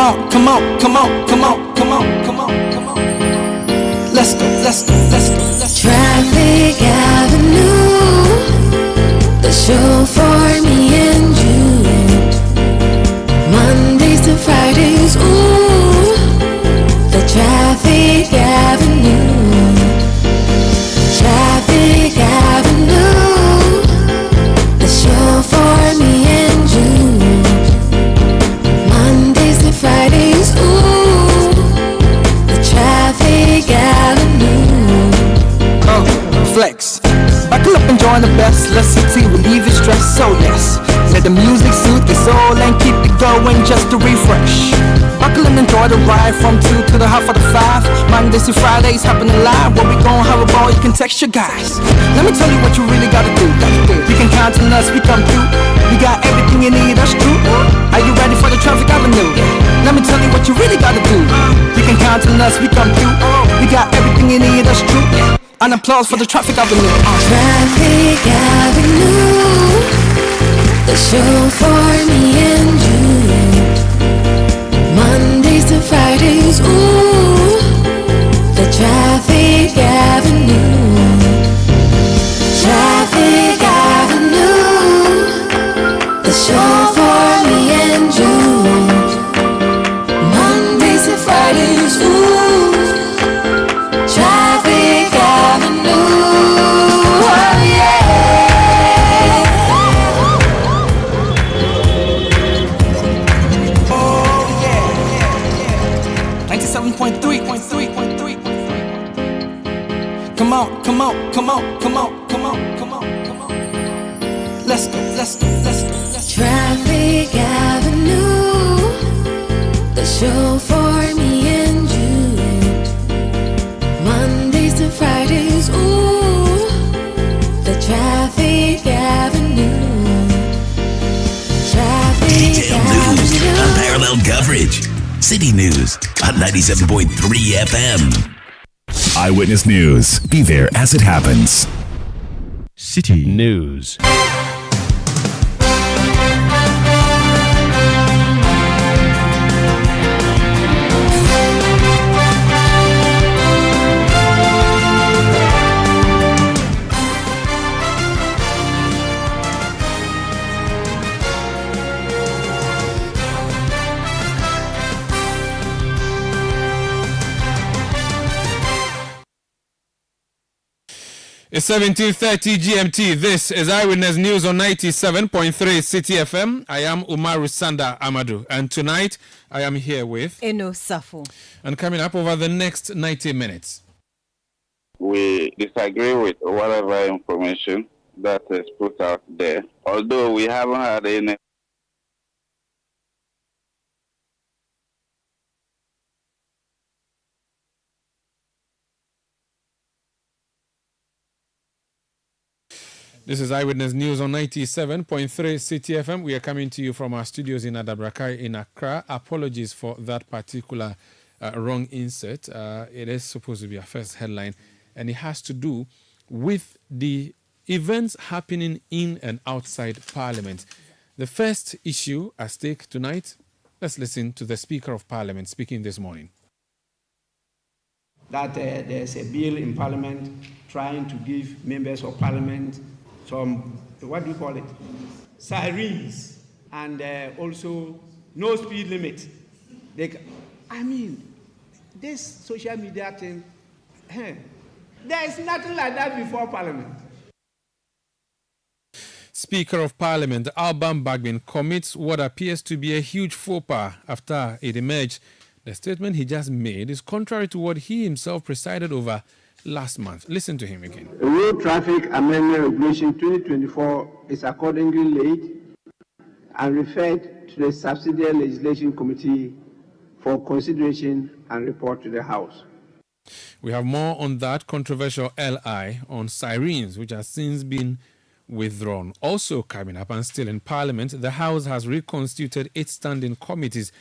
on, come on, come on, come on, come on, come on, come on. Let's go, let's go, let's go, let's go. Traffic Avenue, the show for me and you. Mondays to Fridays, ooh, the Traffic Avenue. Traffic Avenue, the show for me and you. Mondays to Fridays, ooh, the Traffic Avenue. Flex, buckle up and join the best. Let's see, relieve your stress, so yes. Let the music soothe your soul and keep it going just to refresh. Buckle and enjoy the ride from 2 to the half of the 5. Mondays to Fridays happening live. Where we gon' have a ball, you can text your guys. Let me tell you what you really gotta do. You can count on us, we come through. We got everything you need, that's true. Are you ready for the Traffic Avenue? Let me tell you what you really gotta do. You can count on us, we come through. We got everything you need, that's true. An applause for the Traffic Avenue. Traffic Avenue, the show for me and you. Mondays to Fridays, ooh, the Traffic Avenue. Traffic Avenue, the show for me and you. Mondays to Fridays, ooh, Traffic Avenue. Oh yeah. Oh yeah. 97.3. Come on, come on, come on, come on, come on, come on, come on. Let's go, let's go, let's go, let's go. Traffic Avenue, the show for me and you. Mondays to Fridays, ooh, the Traffic Avenue. Traffic Detailed news, Avenue. unparalleled coverage. City News on 97.3 FM. Eyewitness News. Be there as it happens. City News. It's 17:30 GMT. This is Eyewitness News on 97.3 Citi FM. I am Umaru Sanda Amadou, and tonight I am here with Eno Safo. And coming up over the next 90 minutes. We disagree with whatever information that is put out there, although we haven't had any. This is Eyewitness News on 97.3 Citi FM. We are coming to you from our studios in Adabrakai in Accra. Apologies for that particular wrong insert. It is supposed to be our first headline, and it has to do with the events happening in and outside Parliament. The first issue at stake tonight, let's listen to the Speaker of Parliament speaking this morning. That there's a bill in Parliament trying to give members of Parliament some, what do you call it, sirens, and also no speed limit. This social media thing, there is nothing like that before Parliament. Speaker of Parliament Alban Bagbin commits what appears to be a huge faux pas after it emerged. The statement he just made is contrary to what he himself presided over last month. Listen to him again. The Road Traffic Amendment Regulation 2024 is accordingly laid and referred to the Subsidiary Legislation Committee for consideration and report to the House. We have more on that controversial LI on sirens, which has since been withdrawn. Also coming up and still in Parliament, the House has reconstituted its standing committees,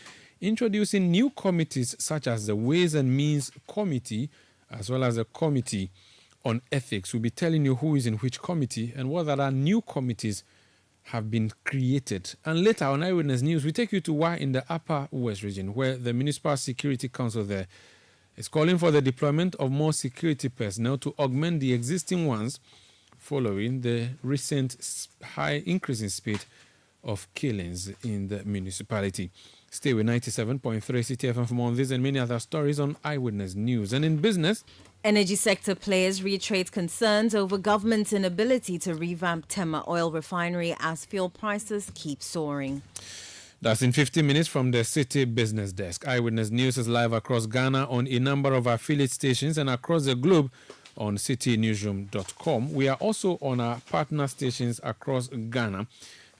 introducing new committees such as the Ways and Means Committee, as well as the Committee on Ethics. We'll be telling you who is in which committee and what other new committees have been created. And later on Eyewitness News, we take you to why in the Upper West region, where the Municipal Security Council there is calling for the deployment of more security personnel to augment the existing ones following the recent high increase in speed of killings in the municipality. Stay with 97.3 Citi FM for more on this and many other stories on Eyewitness News. And in business, energy sector players reiterate concerns over government's inability to revamp Tema oil refinery as fuel prices keep soaring. That's in 15 minutes from the City Business Desk. Eyewitness News is live across Ghana on a number of affiliate stations and across the globe on citynewsroom.com. We are also on our partner stations across Ghana,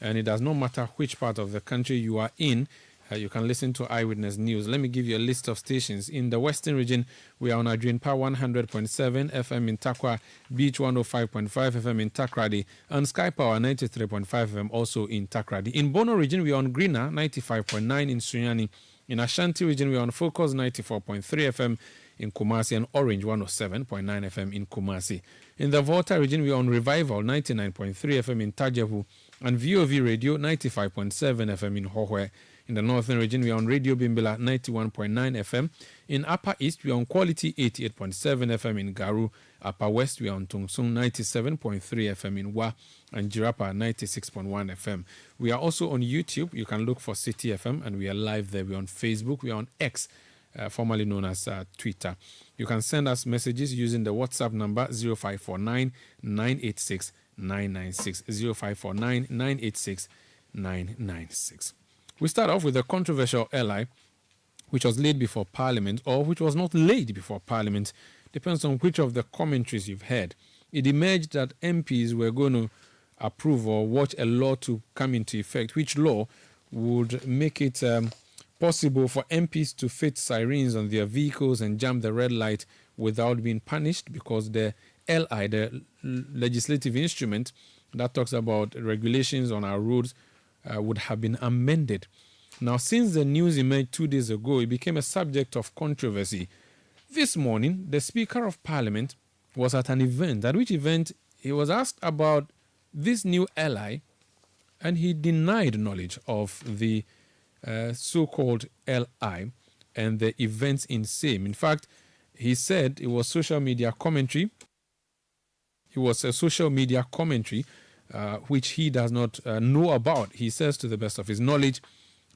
and it does not matter which part of the country you are in. You can listen to Eyewitness News. Let me give you a list of stations. In the Western region, we are on Adrian Power 100.7 FM in Takwa, Beach 105.5 FM in Takrady, and Sky Power 93.5 FM also in Takrady. In Bono region, we are on Greener 95.9 in Sunyani. In Ashanti region, we are on Focus 94.3 FM in Kumasi and Orange 107.9 FM in Kumasi. In the Volta region, we are on Revival 99.3 FM in Tajevu and VOV Radio 95.7 FM in Hohwe. In the Northern region, we are on Radio Bimbila 91.9 FM. In Upper East, we are on Quality 88.7 FM in Garu. Upper West, we are on Tungsung 97.3 FM in Wa and Jirapa 96.1 FM. We are also on YouTube. You can look for Citi FM and we are live there. We are on Facebook. We are on X, formerly known as Twitter. You can send us messages using the WhatsApp number 0549 986 996 0549 986 996. We start off with a controversial LI, which was laid before Parliament, or which was not laid before Parliament. Depends on which of the commentaries you've heard. It emerged that MPs were going to approve or watch a law to come into effect, which law would make it possible for MPs to fit sirens on their vehicles and jump the red light without being punished, because the LI, the legislative instrument that talks about regulations on our roads, would have been amended. Now, since the news emerged 2 days ago, it became a subject of controversy. This morning, the Speaker of Parliament was at an event, at which event he was asked about this new LI, and he denied knowledge of the so-called LI and the events in same. In fact, he said it was social media commentary. It was a social media commentary which he does not know about. He says, to the best of his knowledge,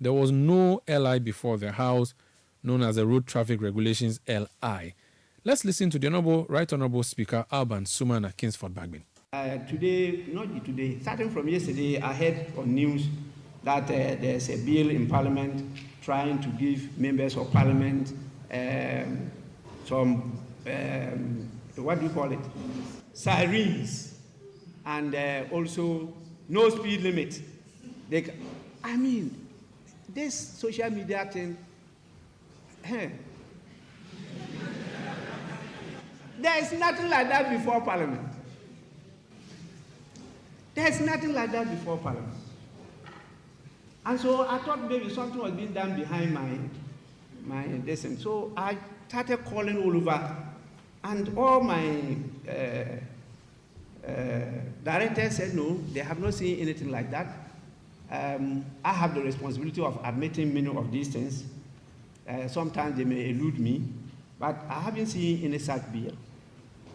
there was no LI before the House, known as the Road Traffic Regulations LI. Let's listen to the Right Honourable Speaker Alban Sumana Kingsford Bagbin. Today, starting from yesterday, I heard on news that there's a bill in Parliament trying to give members of Parliament some, what do you call it? Sirens. And also no speed limit. This social media thing, there is nothing like that before Parliament. There's nothing like that before Parliament. And so I thought maybe something was being done behind my desk. So I started calling all over, and all my director said no, they have not seen anything like that. I have the responsibility of admitting many of these things. Sometimes they may elude me, but I haven't seen any such bill.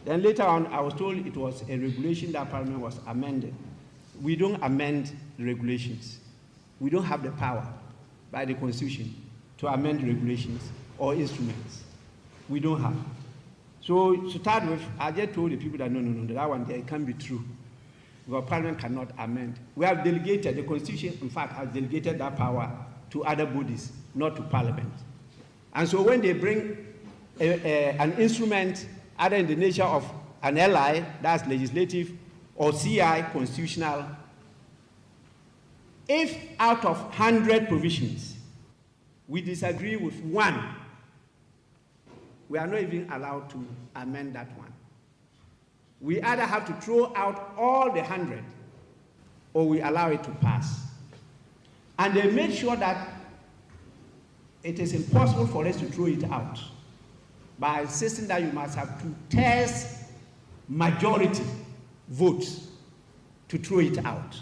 Then later on, I was told it was a regulation that Parliament was amended. We don't amend the regulations. We don't have the power by the Constitution to amend regulations or instruments. We don't have. So to start with, I just told the people that no, that one there, it can't be true. Because Parliament cannot amend. We have delegated, the Constitution, in fact, has delegated that power to other bodies, not to Parliament. And so when they bring an instrument, either in the nature of an LI, that's legislative, or CI, constitutional, if out of 100 provisions, we disagree with one, we are not even allowed to amend that one. We either have to throw out all the 100 or we allow it to pass. And they made sure that it is impossible for us to throw it out by insisting that you must have 2/3 majority votes to throw it out.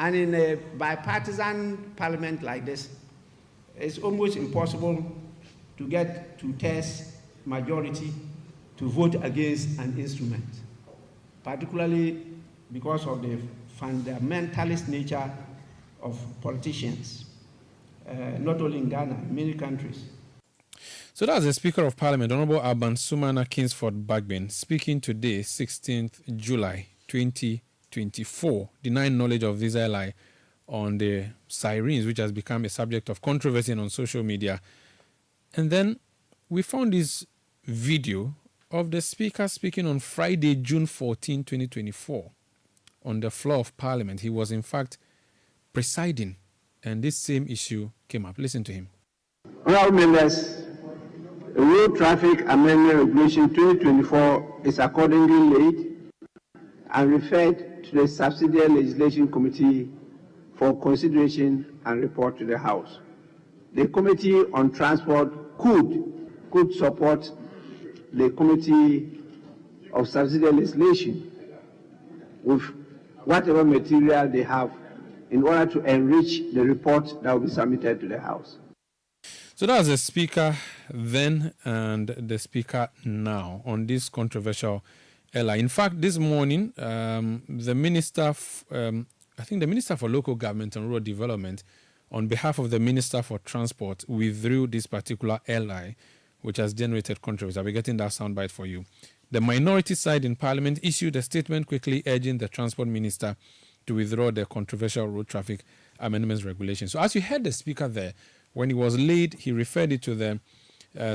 And in a bipartisan parliament like this, it's almost impossible to get two-thirds majority to vote against an instrument, particularly because of the fundamentalist nature of politicians, not only in Ghana, in many countries. So that's the Speaker of Parliament, Honorable Alban Sumana Kingsford Bagbin, speaking today, 16th July 2024, denying knowledge of this lie on the sirens, which has become a subject of controversy on social media. And then we found this video of the Speaker speaking on Friday, June 14, 2024, on the floor of Parliament. He was, in fact, presiding, and this same issue came up. Listen to him. Honourable members, the Road Traffic Amendment Regulation 2024 is accordingly laid and referred to the Subsidiary Legislation Committee for consideration and report to the House. The Committee on Transport could support the Committee of Subsidiary Legislation with whatever material they have in order to enrich the report that will be submitted to the House. So that's the Speaker then and the Speaker now on this controversial ally. In fact, this morning, the Minister, I think the Minister for Local Government and Rural Development, on behalf of the Minister for Transport, withdrew this particular ally, which has generated controversy. I'll be getting that soundbite for you. The minority side in Parliament issued a statement quickly urging the Transport Minister to withdraw the controversial road traffic amendments regulation. So as you heard the Speaker there, when it was laid, he referred it to the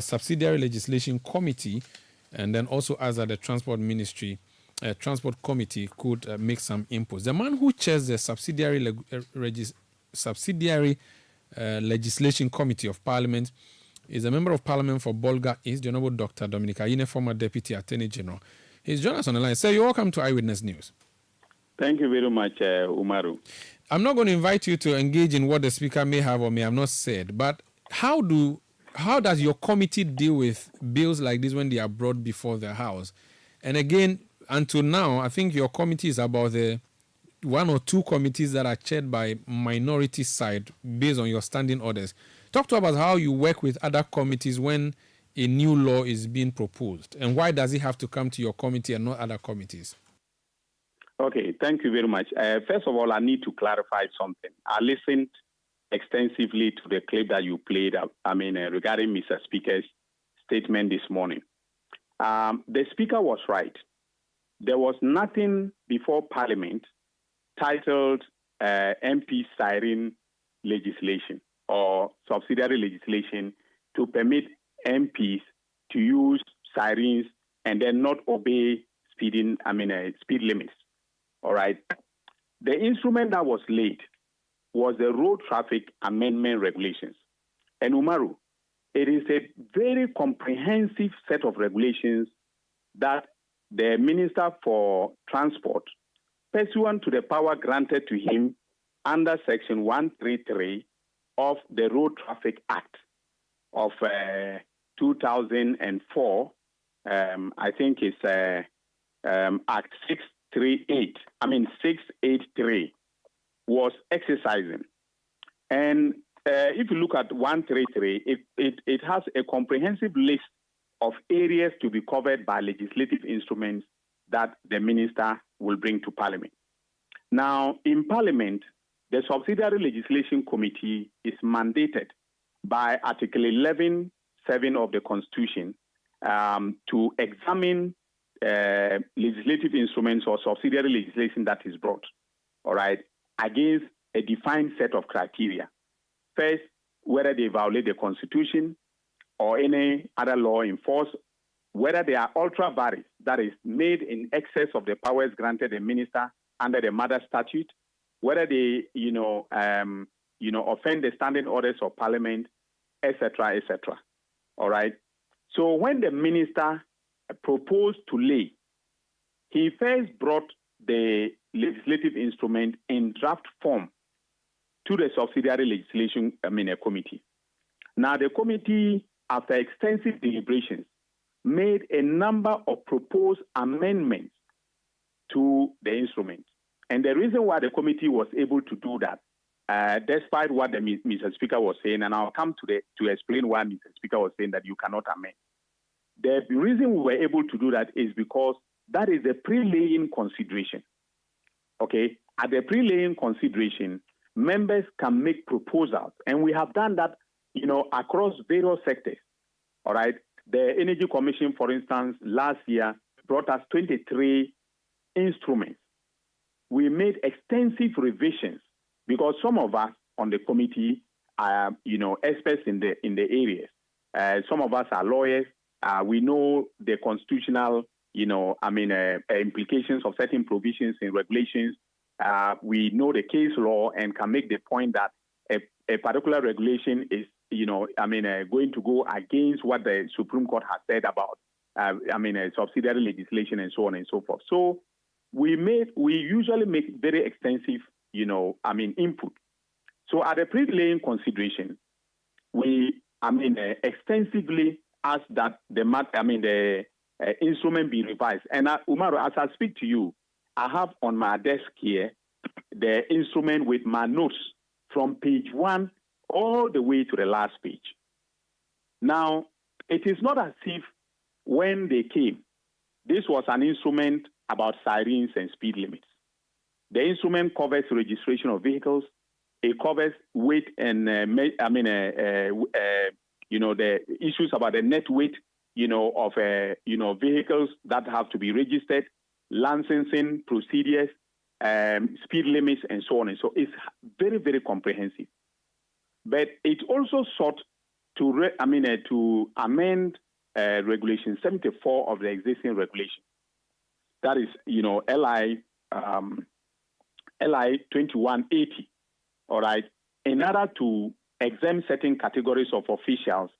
Subsidiary Legislation Committee, and then also asked that the Transport Ministry, Transport Committee could make some inputs. The man who chairs the Subsidiary Legislation Committee of Parliament is a member of Parliament for Bolga East, the Honorable Dr. Dominic Ayine, former Deputy Attorney General. He's joined us on the line. Sir, you're welcome to Eyewitness News. Thank you very much, Umaru. I'm not going to invite you to engage in what the Speaker may have or may have not said, but how does your committee deal with bills like this when they are brought before the House? And again, until now, I think your committee is about the one or two committees that are chaired by minority side based on your standing orders. Talk to us about how you work with other committees when a new law is being proposed, and why does it have to come to your committee and not other committees? Okay, thank you very much. First of all, I need to clarify something. I listened extensively to the clip that you played, regarding Mr. Speaker's statement this morning. The Speaker was right. There was nothing before Parliament titled MP siren legislation or subsidiary legislation to permit MPs to use sirens and then not obey speed limits. All right. The instrument that was laid was the Road Traffic Amendment Regulations. And Umaru, it is a very comprehensive set of regulations that the Minister for Transport, pursuant to the power granted to him under Section 133 of the Road Traffic Act of 2004, I think it's Act 683, was exercising. And if you look at 133, it has a comprehensive list of areas to be covered by legislative instruments that the minister will bring to Parliament. Now, in Parliament, the Subsidiary Legislation Committee is mandated by Article 11.7 of the Constitution to examine legislative instruments or subsidiary legislation that is brought, all right, against a defined set of criteria. First, whether they violate the Constitution or any other law in force, whether they are ultra vires, that is, made in excess of the powers granted the minister under the Mother Statute, whether they, offend the standing orders of Parliament, etc., etc. All right. So when the minister proposed to lay, he first brought the legislative instrument in draft form to the Subsidiary Legislation Committee. Now, the committee, after extensive deliberations, made a number of proposed amendments to the instrument. And the reason why the committee was able to do that, despite what the Mr. Speaker was saying, and I'll come to explain why Mr. Speaker was saying that you cannot amend. The reason we were able to do that is because that is a pre-laying consideration. Okay? At the pre-laying consideration, members can make proposals, and we have done that, across various sectors. All right? The Energy Commission, for instance, last year brought us 23 instruments. We made extensive revisions because some of us on the committee are, experts in the areas. Some of us are lawyers. We know the constitutional, implications of certain provisions in regulations. We know the case law and can make the point that a particular regulation is, going to go against what the Supreme Court has said about, subsidiary legislation and so on and so forth. So we usually make very extensive, input. So at the pre-laying consideration, we, extensively ask that the instrument be revised. And Umaru, as I speak to you, I have on my desk here the instrument with my notes from page 1 all the way to the last page. Now, it is not as if when they came, this was an instrument about sirens and speed limits. The instrument covers registration of vehicles. It covers weight and the issues about the net weight, of vehicles that have to be registered, licensing procedures, speed limits, and so on. And so it's very, very comprehensive. But it also sought to amend Regulation 74 of the existing regulation. That is, LI 2180. All right, in order to exempt certain categories of officials,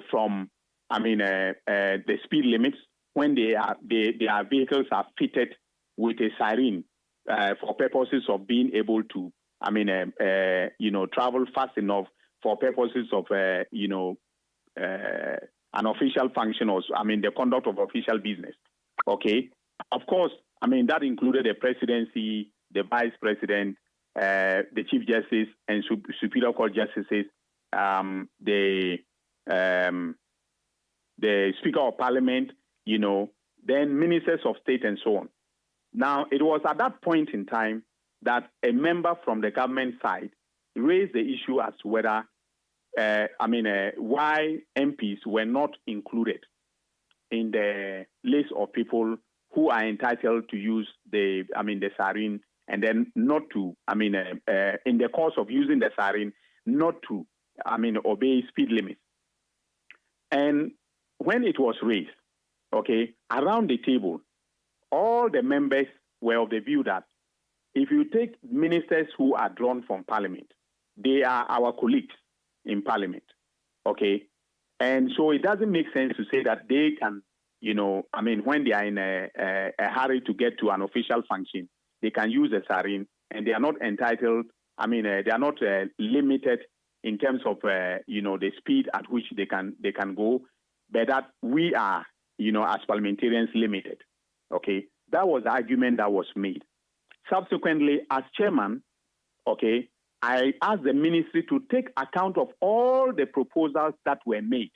from the speed limits when their vehicles are fitted with a siren for purposes of being able to travel fast enough for purposes of an official function or the conduct of official business. Okay, of course, that included the presidency, the vice president, the chief justice and superior court justices, the speaker of parliament, then ministers of state and so on. Now, it was at that point in time that a member from the government side raised the issue as to whether, why MPs were not included in the list of people who are entitled to use the siren, and then not to, in the course of using the siren, not to, obey speed limits. And when it was raised, okay, around the table, all the members were of the view that if you take ministers who are drawn from parliament, they are our colleagues in parliament, okay? And so it doesn't make sense to say that they can, when they are in a hurry to get to an official function, they can use a siren and they are not entitled, they are not limited in terms of, the speed at which they can go, but that we are, as parliamentarians limited, okay? That was the argument that was made. Subsequently, as chairman, okay, I asked the ministry to take account of all the proposals that were made,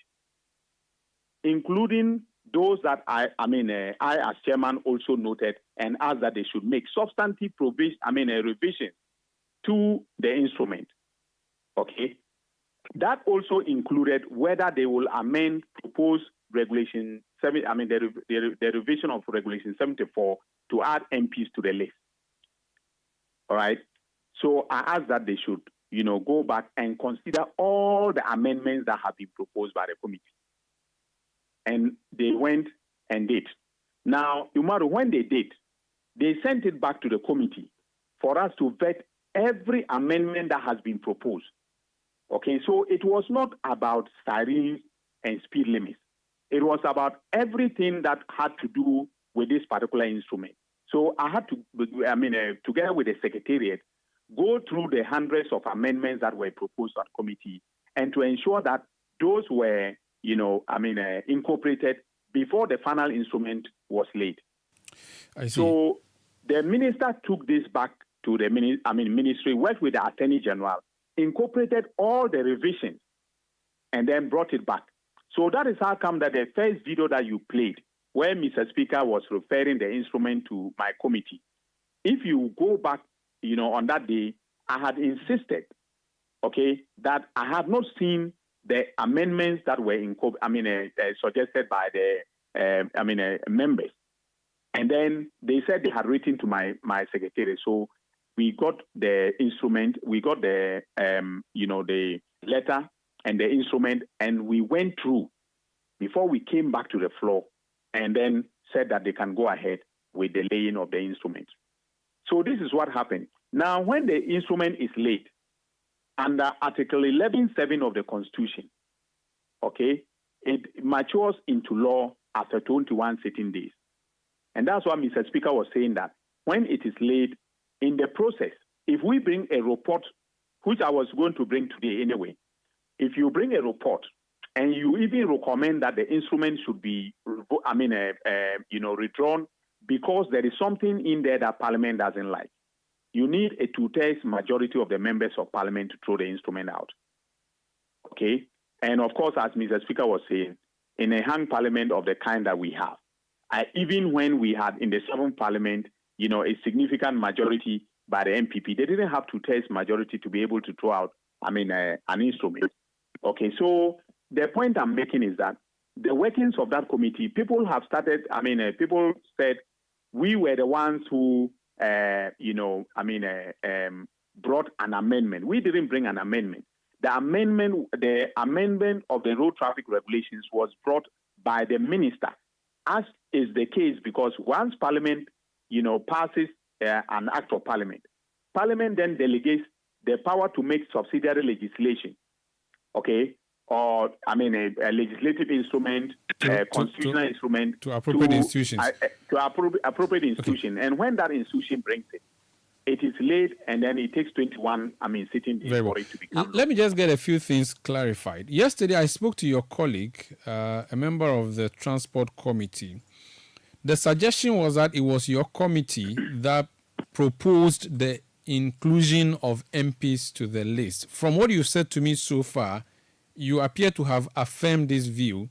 including those that I as chairman also noted and asked that they should make substantive revision to the instrument. Okay, that also included whether they will amend proposed regulation the revision of regulation 74 to add MPs to the list. All right. So I asked that they should, go back and consider all the amendments that have been proposed by the committee. And they went and did. Now, Umaru, when they did, they sent it back to the committee for us to vet every amendment that has been proposed. Okay, so it was not about sirens and speed limits. It was about everything that had to do with this particular instrument. So I had to, together with the secretariat, go through the hundreds of amendments that were proposed at committee and to ensure that those were, incorporated before the final instrument was laid. I see. So The minister took this back to the ministry, worked with the Attorney General, incorporated all the revisions, and then brought it back. So that is how come that the first video that you played, where Mr. Speaker was referring the instrument to my committee, if you go back, on that day, I had insisted, that I have not seen the amendments that were suggested by the members. And then they said they had written to my secretary. So we got the instrument, we got the the letter and the instrument, and we went through before we came back to the floor, and then said that they can go ahead with the laying of the instrument. So this is what happened. Now, when the instrument is laid under Article 11.7 of the Constitution, it matures into law after 21 sitting days. And that's why Mr. Speaker was saying that when it is laid in the process, if we bring a report, which I was going to bring today anyway, if you bring a report and you even recommend that the instrument should be, withdrawn because there is something in there that Parliament doesn't like, you need a 2/3 majority of the members of Parliament to throw the instrument out. And of course, as Mr. Speaker was saying, in a hung Parliament of the kind that we have, even when we had in the 7th Parliament, a significant majority by the MPP, they didn't have 2/3 majority to be able to throw out, an instrument. So the point I'm making is that the workings of that committee, people have started, people said we were the ones who, brought an amendment. We didn't bring an amendment. The amendment of the road traffic regulations was brought by the minister, as is the case, because once Parliament, passes an act of Parliament, Parliament then delegates the power to make subsidiary legislation, or a legislative instrument, constitutional instrument to appropriate institutions. To appropriate institution, and when that institution brings it, it is laid, and then it takes 21 sitting days for it to become. Let me just get a few things clarified. Yesterday, I spoke to your colleague, a member of the Transport Committee. The suggestion was that it was your committee that proposed the inclusion of MPs to the list. From what you said to me so far, you appear to have affirmed this view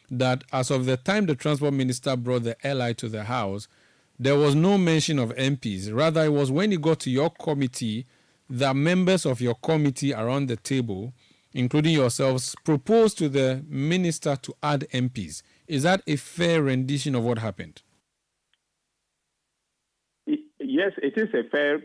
that as of the time the Transport Minister brought the LI to the House, there was no mention of MPs. Rather, it was when it got to your committee that members of your committee around the table, including yourselves, proposed to the minister to add MPs. Is that a fair rendition of what happened? Yes, it is a fair,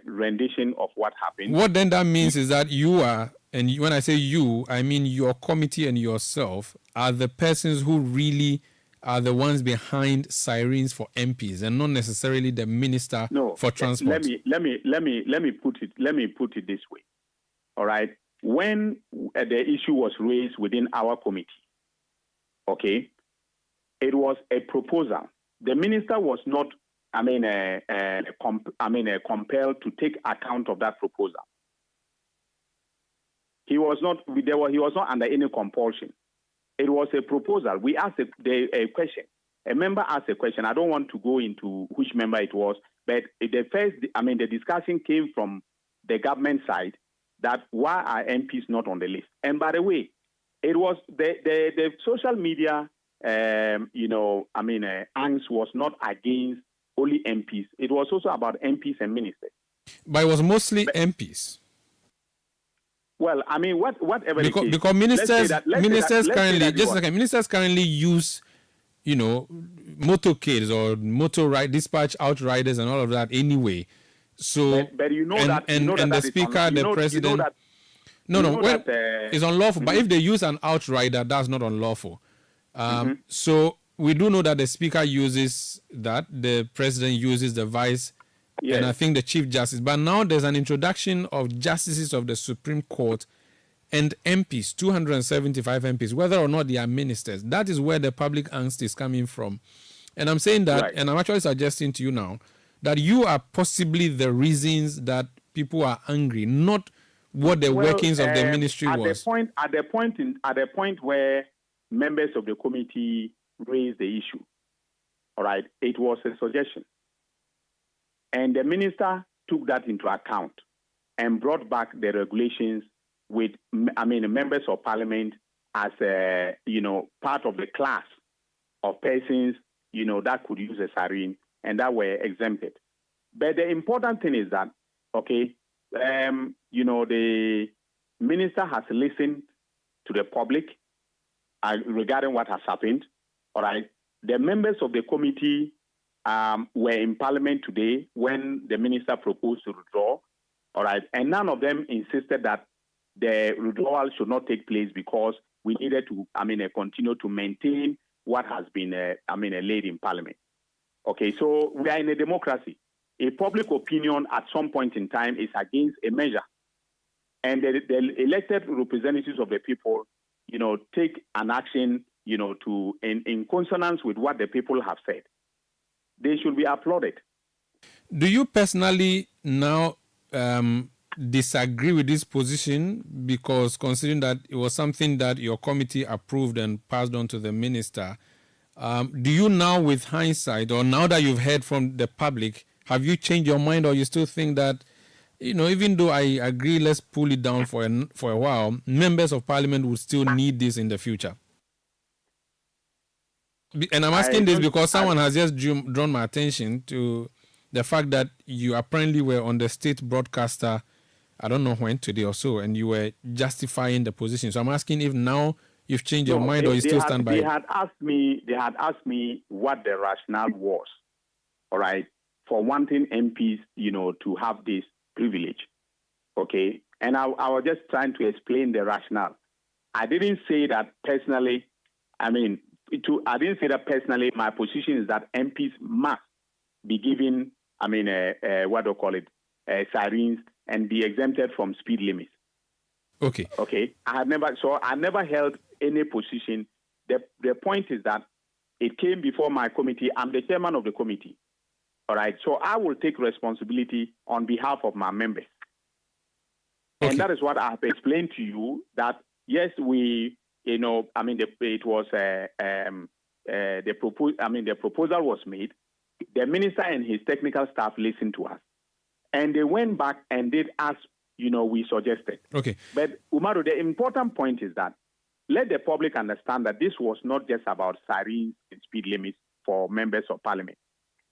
rendition of what happened. What then that means is that you are, and when I say you, I mean your committee and yourself, are the persons who really are the ones behind sirens for MPs, and not necessarily the minister for transport. Let me put it this way. All right, when the issue was raised within our committee, it was a proposal. The minister was not, compelled to take account of that proposal. He was not under any compulsion. It was a proposal. We asked a question. A member asked a question. I don't want to go into which member it was, but the discussion came from the government side that why are MPs not on the list? And by the way, it was the social media, angst was not against only MPs. It was also about MPs and ministers. But it was mostly MPs. Well, whatever because ministers currently use, motorcades or dispatch outriders and all of that anyway. So, but the speaker, the president. It's unlawful. But if they use an outrider, that's not unlawful. So we do know that the speaker uses that, the president uses the vice. Yes. And I think the Chief Justice. But now there's an introduction of justices of the Supreme Court and MPs, 275 MPs, whether or not they are ministers. That is where the public angst is coming from. And I'm saying that, and I'm actually suggesting to you now, that you are possibly the reasons that people are angry, not what the workings of the ministry was. At the point where members of the committee raised the issue, all right, it was a suggestion. And the minister took that into account and brought back the regulations with, members of parliament as part of the class of persons, that could use a siren and that were exempted. But the important thing is that, the minister has listened to the public regarding what has happened. All right. The members of the committee were in parliament today when the minister proposed to withdraw. All right. And none of them insisted that the withdrawal should not take place because we needed to, continue to maintain what has been, laid in parliament. Okay. So we are in a democracy. A public opinion at some point in time is against a measure. And the elected representatives of the people, take an action, in consonance with what the people have said. They should be applauded. Do you personally now disagree with this position because considering that it was something that your committee approved and passed on to the minister, do you now, with hindsight, or now that you've heard from the public, have you changed your mind, or you still think that, even though I agree, let's pull it down for a while, members of parliament will still need this in the future? And I'm asking this because someone has just drawn my attention to the fact that you apparently were on the state broadcaster, I don't know when, today or so, and you were justifying the position. So I'm asking if now you've changed your mind or you still stand by it. They had asked me what the rationale was, all right, for wanting MPs, to have this privilege, okay? And I was just trying to explain the rationale. I didn't say that personally, I didn't say that personally. My position is that MPs must be given, sirens and be exempted from speed limits. Okay. Okay. I never held any position. The point is that it came before my committee. I'm the chairman of the committee. All right. So I will take responsibility on behalf of my members. Okay. And that is what I have explained to you, that yes, we, it was the proposal was made. The minister and his technical staff listened to us, and they went back and did as we suggested. Okay. But Umaru, the important point is that let the public understand that this was not just about sirens and speed limits for members of parliament.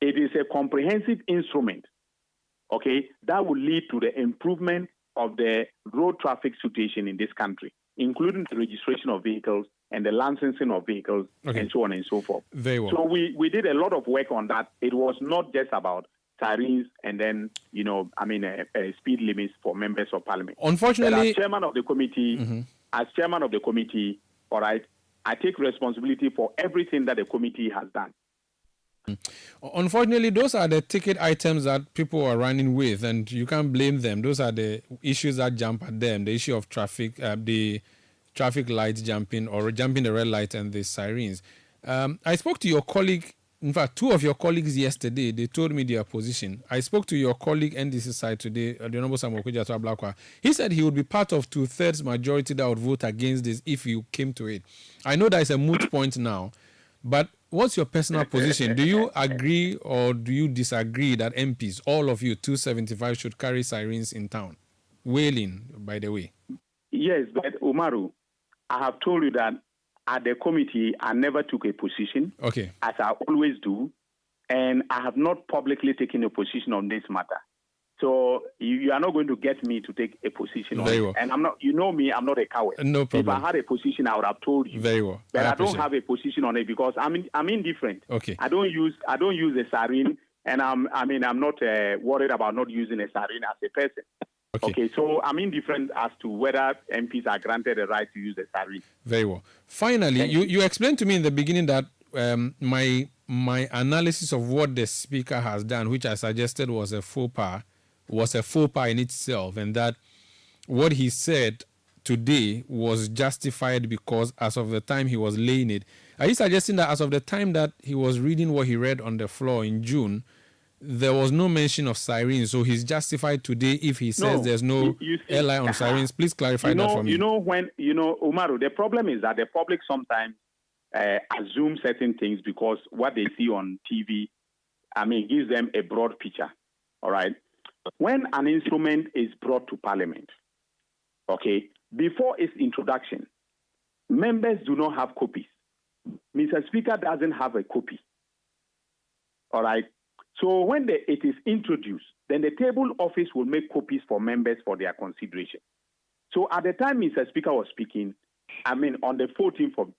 It is a comprehensive instrument, okay, that will lead to the improvement of the road traffic situation in this country, including the registration of vehicles and the licensing of vehicles, okay, and so on and so forth. Very well. So we did a lot of work on that. It was not just about sirens and then, speed limits for members of parliament. Unfortunately, but as chairman of the committee, all right, I take responsibility for everything that the committee has done. Unfortunately, those are the ticket items that people are running with, and you can't blame them. Those are the issues that jump at them. The issue of traffic, the traffic lights jumping or jumping the red light and the sirens. I spoke to your colleague, in fact, two of your colleagues yesterday. They told me their position. I spoke to your colleague NDC side today, the Honorable Samuel Okudzeto Ablakwa. He said he would be part of 2/3 majority that would vote against this if you came to it. I know that is a moot point now, but what's your personal position? Do you agree or do you disagree that MPs, all of you, 275, should carry sirens in town? Wailing, by the way. Yes, but Umaru, I have told you that at the committee, I never took a position, okay, as I always do, and I have not publicly taken a position on this matter. So you are not going to get me to take a position on it. And I'm not, me, I'm not a coward. No problem. If I had a position, I would have told you. Very well. But I don't have a position on it because I'm indifferent. Okay. I don't use a siren, and I'm not worried about not using a siren as a person. Okay, so I'm indifferent as to whether MPs are granted a right to use the siren. Very well. Finally, you explained to me in the beginning that my analysis of what the speaker has done, which I suggested was a faux pas in itself, and that what he said today was justified because as of the time he was laying it. Are you suggesting that as of the time that he was reading what he read on the floor in June, there was no mention of sirens, so he's justified today if he says there's no airline on sirens? Please clarify that for me. Umaru, the problem is that the public sometimes assume certain things because what they see on TV, gives them a broad picture. all right, when an instrument is brought to Parliament, okay, before its introduction, members do not have copies. Mr. Speaker doesn't have a copy. All right. So when it is introduced, then the table office will make copies for members for their consideration. So at the time Mr. Speaker was speaking, on the 14th of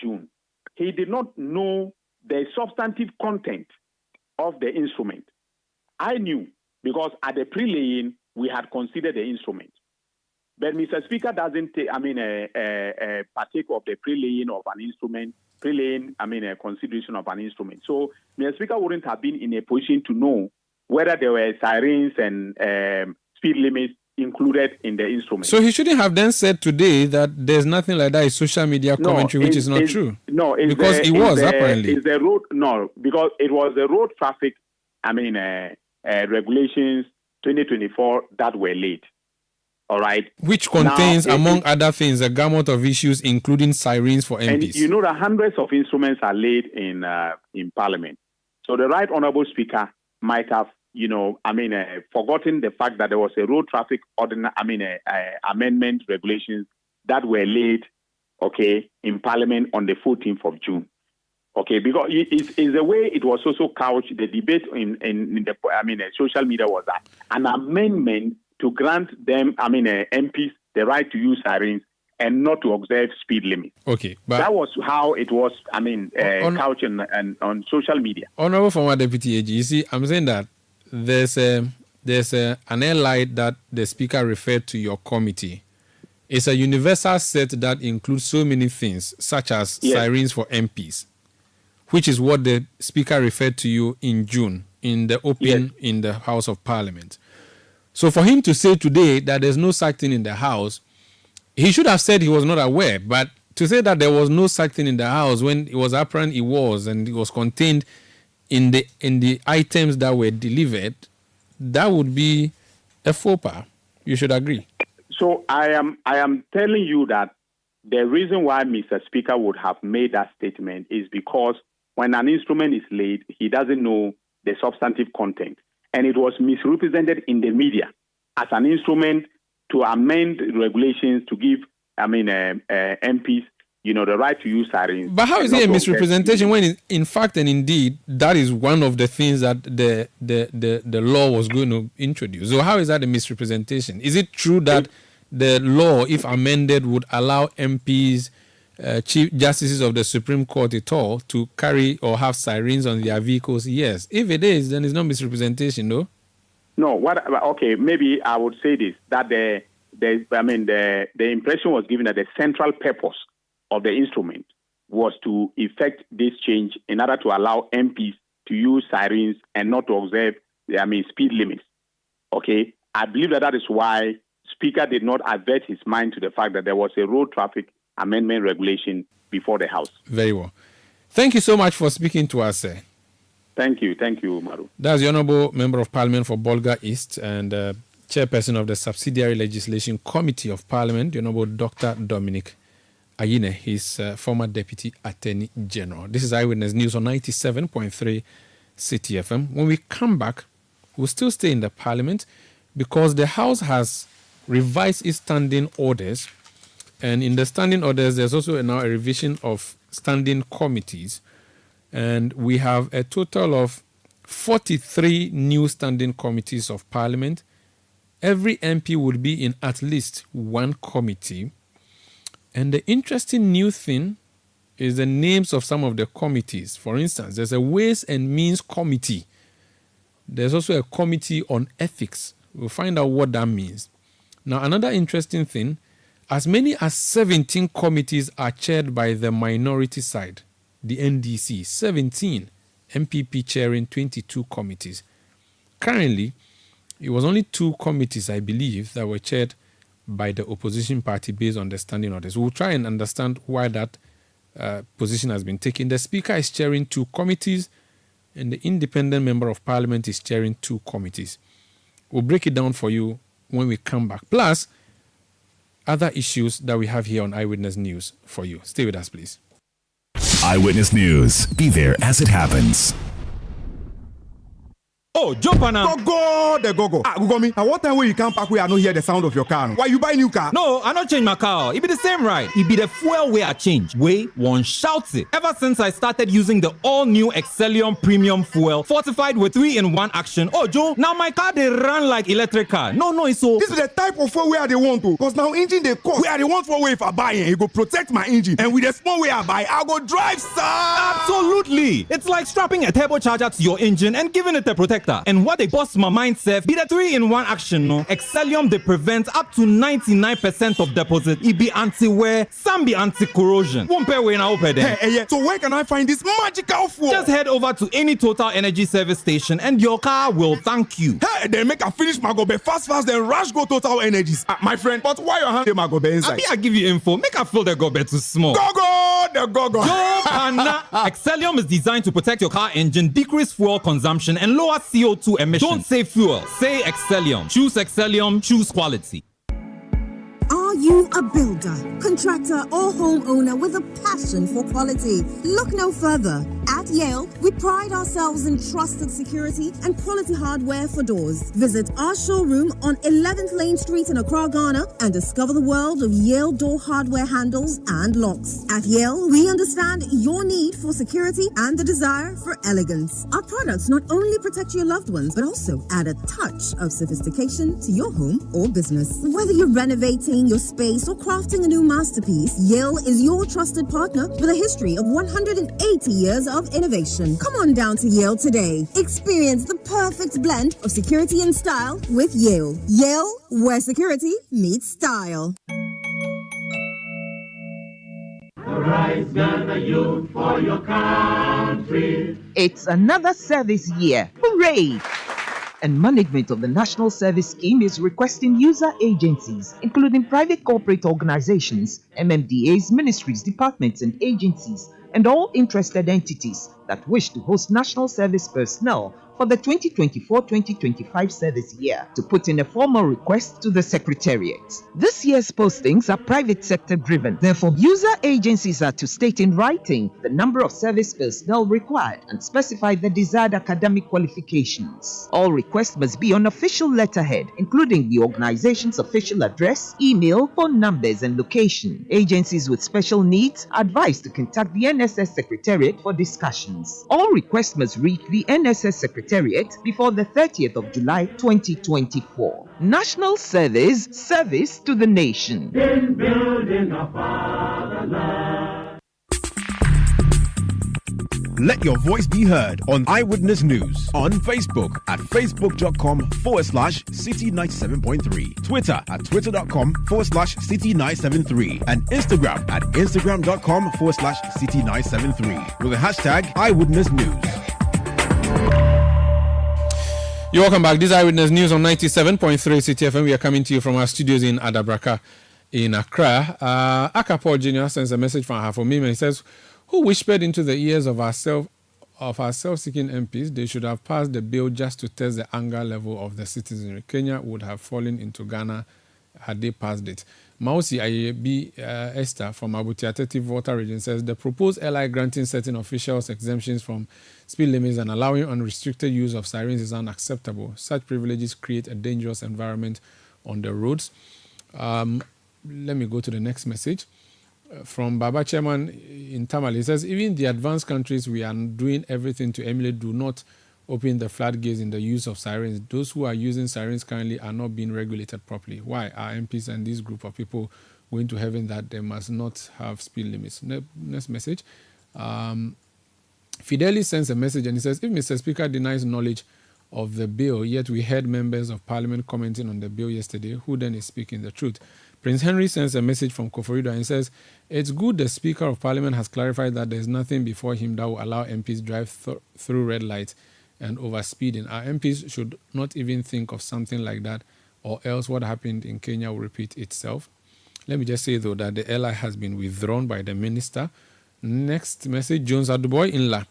June, he did not know the substantive content of the instrument. I knew because at the pre-laying, we had considered the instrument. But Mr. Speaker doesn't partake of the pre-laying of an instrument, a consideration of an instrument. So Mr. Speaker wouldn't have been in a position to know whether there were sirens and speed limits included in the instrument. So he shouldn't have then said today that there's nothing like that in social media commentary, which is not true. No, because it was apparently. It's the road. No, because it was the road traffic. Regulations 2024 that were late. All right. Which contains, among other things, a gamut of issues, including sirens for MPs. And you know that hundreds of instruments are laid in Parliament. So the Right Honourable Speaker might have, forgotten the fact that there was a road traffic amendment regulations that were laid, okay, in Parliament on the 14th of June. Okay, because it's the way it was also couched, the debate in the social media was that an amendment to grant them, MPs, the right to use sirens and not to observe speed limits. Okay, but that was how it was, couched on social media. Honorable former Deputy AG, you see, I'm saying that there's an airlight that the Speaker referred to your committee. It's a universal set that includes so many things, such as sirens for MPs, which is what the Speaker referred to you in June in the open in the House of Parliament. So for him to say today that there's no such thing in the House, he should have said he was not aware. But to say that there was no such thing in the House when it was apparent it was, and it was contained in the items that were delivered, that would be a faux pas. You should agree. So I am telling you that the reason why Mr. Speaker would have made that statement is because when an instrument is laid, he doesn't know the substantive content. And it was misrepresented in the media as an instrument to amend regulations to give, MPs, the right to use sirens. But how is it a misrepresentation when, in fact and indeed, that is one of the things that the law was going to introduce? So how is that a misrepresentation? Is it true that the law, if amended, would allow MPs, Chief Justices of the Supreme Court at all, to carry or have sirens on their vehicles? Yes. If it is, then it's not misrepresentation, no? No. Maybe I would say this, that the impression was given that the central purpose of the instrument was to effect this change in order to allow MPs to use sirens and not to observe, speed limits. Okay? I believe that is why Speaker did not avert his mind to the fact that there was a road traffic amendment regulation before the House. Very well. Thank you so much for speaking to us, sir. Thank you, Maru. That's the Honourable Member of Parliament for Bolga East and Chairperson of the Subsidiary Legislation Committee of Parliament, the Honourable Dr. Dominic Ayine. He's former Deputy Attorney General. This is Eyewitness News on 97.3 Citi FM. When we come back, we'll still stay in the Parliament because the House has revised its standing orders. And in the standing orders, there's also now a revision of standing committees. And we have a total of 43 new standing committees of Parliament. Every MP would be in at least one committee. And the interesting new thing is the names of some of the committees. For instance, there's a Ways and Means Committee. There's also a Committee on Ethics. We'll find out what that means. Now, another interesting thing, as many as 17 committees are chaired by the minority side, the NDC, 17, MPP chairing 22 committees. Currently, it was only 2 committees, I believe, that were chaired by the opposition party based on the standing orders. We'll try and understand why that position has been taken. The Speaker is chairing 2 committees, and the independent member of Parliament is chairing 2 committees. We'll break it down for you when we come back. Plus, other issues that we have here on Eyewitness News for you. Stay with us, please. Eyewitness News. Be there as it happens. Oh, jump on now. Go. Ah, Google me. At what time when you come back where I don't hear the sound of your car? Why you buy new car? No, I not change my car. It be the same ride. It be the fuel way I change. Way one shouts it. Ever since I started using the all-new Excellium Premium Fuel, fortified with 3-in-1 action. Oh, Joe, now my car they run like electric car. No, it's so. This is the type of fuel where they want to. Because now engine they cost. Where they want for way if I buy it, it go protect my engine. And with the small way I buy, I go drive, sir. Absolutely. It's like strapping a turbocharger to your engine and giving it a protector. And what they bust my mind, Seth, be the 3-in-1 action, no? Excellium, they prevent up to 99% of deposit. It be anti-wear, some be anti-corrosion. Won't pay when I open them. Hey, so where can I find this magical fuel? Just head over to any Total Energy service station and your car will thank you. Hey, then make a finish my gobe fast, then rush go Total Energies. My friend, but why your hand my gobe inside? I give you info. Make a fill the gobe too small. Go. Excellium is designed to protect your car engine, decrease fuel consumption, and lower CO2 emissions. Don't say fuel, say Excellium. Choose Excellium, choose quality. Are you a builder, contractor, or homeowner with a passion for quality? Look no further. At Yale, we pride ourselves in trusted security and quality hardware for doors. Visit our showroom on 11th Lane Street in Accra, Ghana, and discover the world of Yale door hardware handles and locks. At Yale, we understand your need for security and the desire for elegance. Our products not only protect your loved ones, but also add a touch of sophistication to your home or business. Whether you're renovating your space or crafting a new masterpiece, Yale is your trusted partner with a history of 180 years of innovation. Come on down to Yale today. Experience the perfect blend of security and style with Yale. Yale, where security meets style. Arise, Ghana youth, for your country. It's another service year. Hooray! And management of the National Service Scheme is requesting user agencies, including private corporate organizations, MMDAs, ministries, departments, and agencies, and all interested entities that wish to host national service personnel for the 2024-2025 service year to put in a formal request to the Secretariat. This year's postings are private sector driven. Therefore, user agencies are to state in writing the number of service personnel required and specify the desired academic qualifications. All requests must be on official letterhead, including the organization's official address, email, phone numbers, and location. Agencies with special needs are advised to contact the NSS Secretariat for discussions. All requests must reach the NSS Secretariat before the 30th of July 2024. National Service to the nation. In building a fatherland. Let your voice be heard on Eyewitness News on Facebook at facebook.com/Citi97.3, Twitter at twitter.com/Citi973, and Instagram at instagram.com/Citi973 with the hashtag Eyewitness News. You're welcome back. This is Eyewitness News on 97.3 Citi FM. We are coming to you from our studios in Adabraka in Accra. Akapol Jr. sends a message from Hafomim and he says, who whispered into the ears of our self-seeking MPs they should have passed the bill just to test the anger level of the citizenry. Kenya would have fallen into Ghana had they passed it. Mausi Ayebi Esther from Abutiateti Volta region says the proposed LI granting certain officials exemptions from speed limits and allowing unrestricted use of sirens is unacceptable. Such privileges create a dangerous environment on the roads. Let me go to the next message. From Baba Chairman in Tamale, he says, even the advanced countries, we are doing everything to emulate, do not open the floodgates in the use of sirens. Those who are using sirens currently are not being regulated properly. Why are MPs and this group of people going to heaven that they must not have speed limits? Next message. Fidelis sends a message and he says, if Mr. Speaker denies knowledge of the bill, yet we heard members of Parliament commenting on the bill yesterday, who then is speaking the truth? Prince Henry sends a message from Koforido and says, it's good the Speaker of Parliament has clarified that there's nothing before him that will allow MPs drive through red lights and overspeeding. Our MPs should not even think of something like that, or else what happened in Kenya will repeat itself. Let me just say, though, that the LI has been withdrawn by the minister. Next message, Jones Aduboy Inla.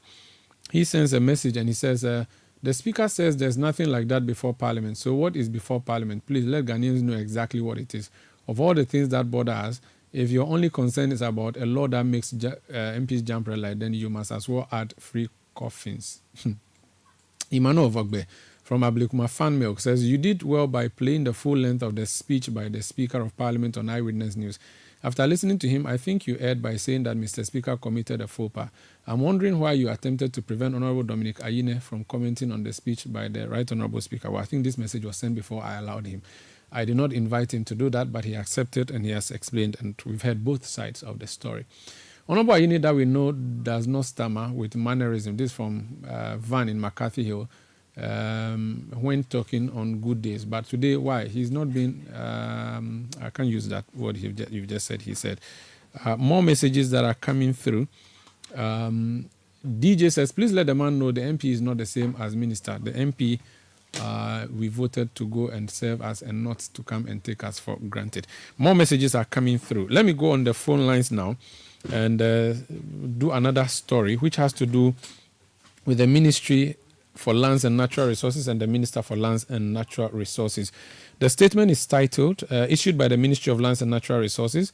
He sends a message and he says, the Speaker says there's nothing like that before Parliament. So what is before Parliament? Please let Ghanaians know exactly what it is. Of all the things that bother us, if your only concern is about a law that makes MPs jump red light, then you must as well add free coffins. Emmanuel Vogbe from Ablikuma Fan Milk says, you did well by playing the full length of the speech by the Speaker of Parliament on Eyewitness News. After listening to him, I think you erred by saying that Mr. Speaker committed a faux pas. I'm wondering why you attempted to prevent Honorable Dominic Ayine from commenting on the speech by the Right Honorable Speaker. Well, I think this message was sent before I allowed him. I did not invite him to do that, but he accepted and he has explained, and we've heard both sides of the story. Honorable Ayine, that we know, does not stammer with mannerism. This from Van in McCarthy Hill. When talking on good days, but today, why? He's not been, I can't use that word you've just said, he said. More messages that are coming through. DJ says, please let the man know the MP is not the same as minister. The MP we voted to go and serve us and not to come and take us for granted. More messages are coming through. Let me go on the phone lines now and do another story, which has to do with the Ministry for Lands and Natural Resources and the Minister for Lands and Natural Resources. The statement is titled, issued by the Ministry of Lands and Natural Resources,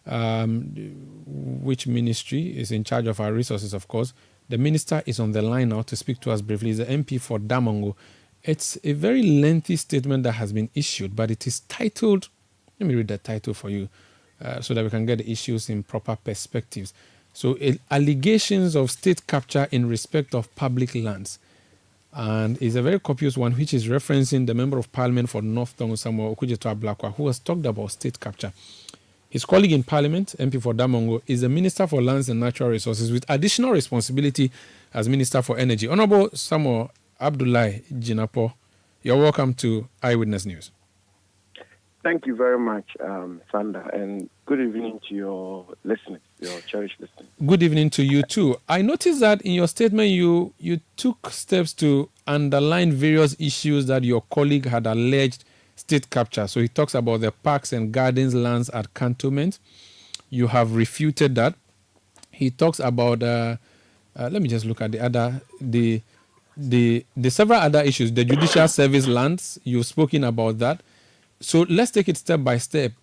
which ministry is in charge of our resources, of course. The minister is on the line now to speak to us briefly. He's the MP for Damongo. It's a very lengthy statement that has been issued, but it is titled, let me read the title for you so that we can get the issues in proper perspectives. So, allegations of state capture in respect of public lands. And it's a very copious one, which is referencing the Member of Parliament for North Tongu Samuel Okujeto Ablakwa, who has talked about state capture. His colleague in Parliament, MP for Damongo, is the Minister for Lands and Natural Resources with additional responsibility as Minister for Energy. Honorable Samuel Abdullahi Jinapo, you're welcome to Eyewitness News. Thank you very much, Sanda, and good evening to your listeners, your cherished listeners. Good evening to you too. I noticed that in your statement you took steps to underline various issues that your colleague had alleged state capture. So he talks about the parks and gardens lands at cantonment. You have refuted that. He talks about, let me just look at the several other issues. The judicial service lands, you've spoken about that. So let's take it step by step.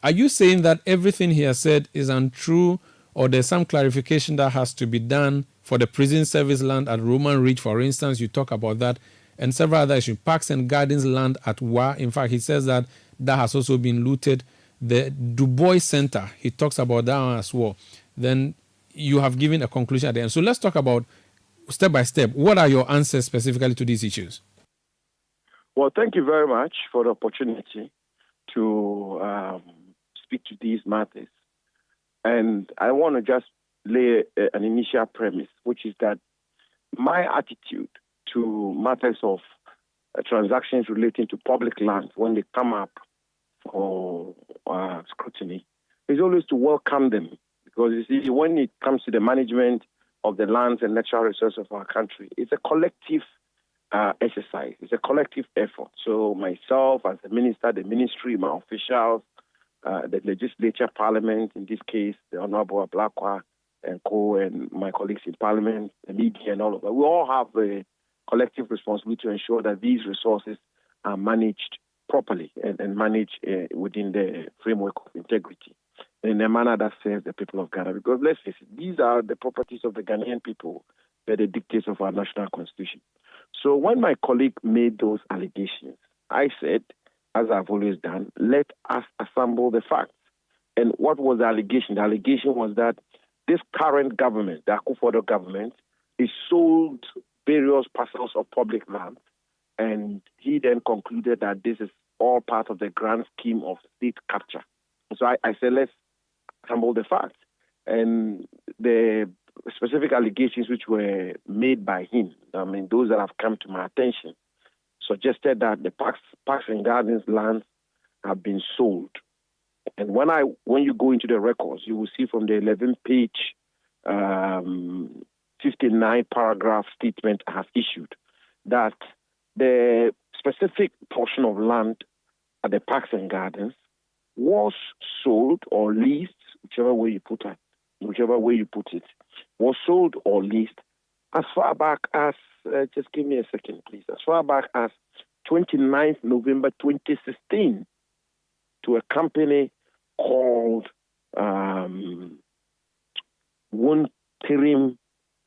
Are you saying that everything he has said is untrue, or there's some clarification that has to be done for the prison service land at Roman Ridge, for instance? You talk about that, and several other issues. Parks and gardens land at Wa. In fact, he says that has also been looted. The Du Bois Center, he talks about that one as well. Then you have given a conclusion at the end. So let's talk about step by step. What are your answers specifically to these issues? Well, thank you very much for the opportunity to speak to these matters. And I want to just lay an initial premise, which is that my attitude to matters of transactions relating to public lands when they come up for scrutiny is always to welcome them. Because you see, when it comes to the management of the lands and natural resources of our country, it's a collective exercise. It's a collective effort. So myself as a minister, the ministry, my officials, the legislature, parliament, in this case, the Honorable Ablakwa and co, and my colleagues in parliament, the media and all of that, we all have a collective responsibility to ensure that these resources are managed properly and managed within the framework of integrity in a manner that serves the people of Ghana. Because let's face it, these are the properties of the Ghanaian people, by the dictates of our national constitution. So when my colleague made those allegations, I said, as I've always done, let us assemble the facts. And what was the allegation? The allegation was that this current government, the Akufo-Addo government, is sold various parcels of public land. And he then concluded that this is all part of the grand scheme of state capture. So I said, let's assemble the facts. And the specific allegations which were made by him, I mean, those that have come to my attention, suggested that the parks and gardens lands have been sold. And when you go into the records, you will see from the 11-page, 59-paragraph statement I have issued that the specific portion of land at the parks and gardens was sold or leased, whichever way you put it, was sold or leased as far back as, just give me a second, please, as far back as 29th November 2016 to a company called One Terim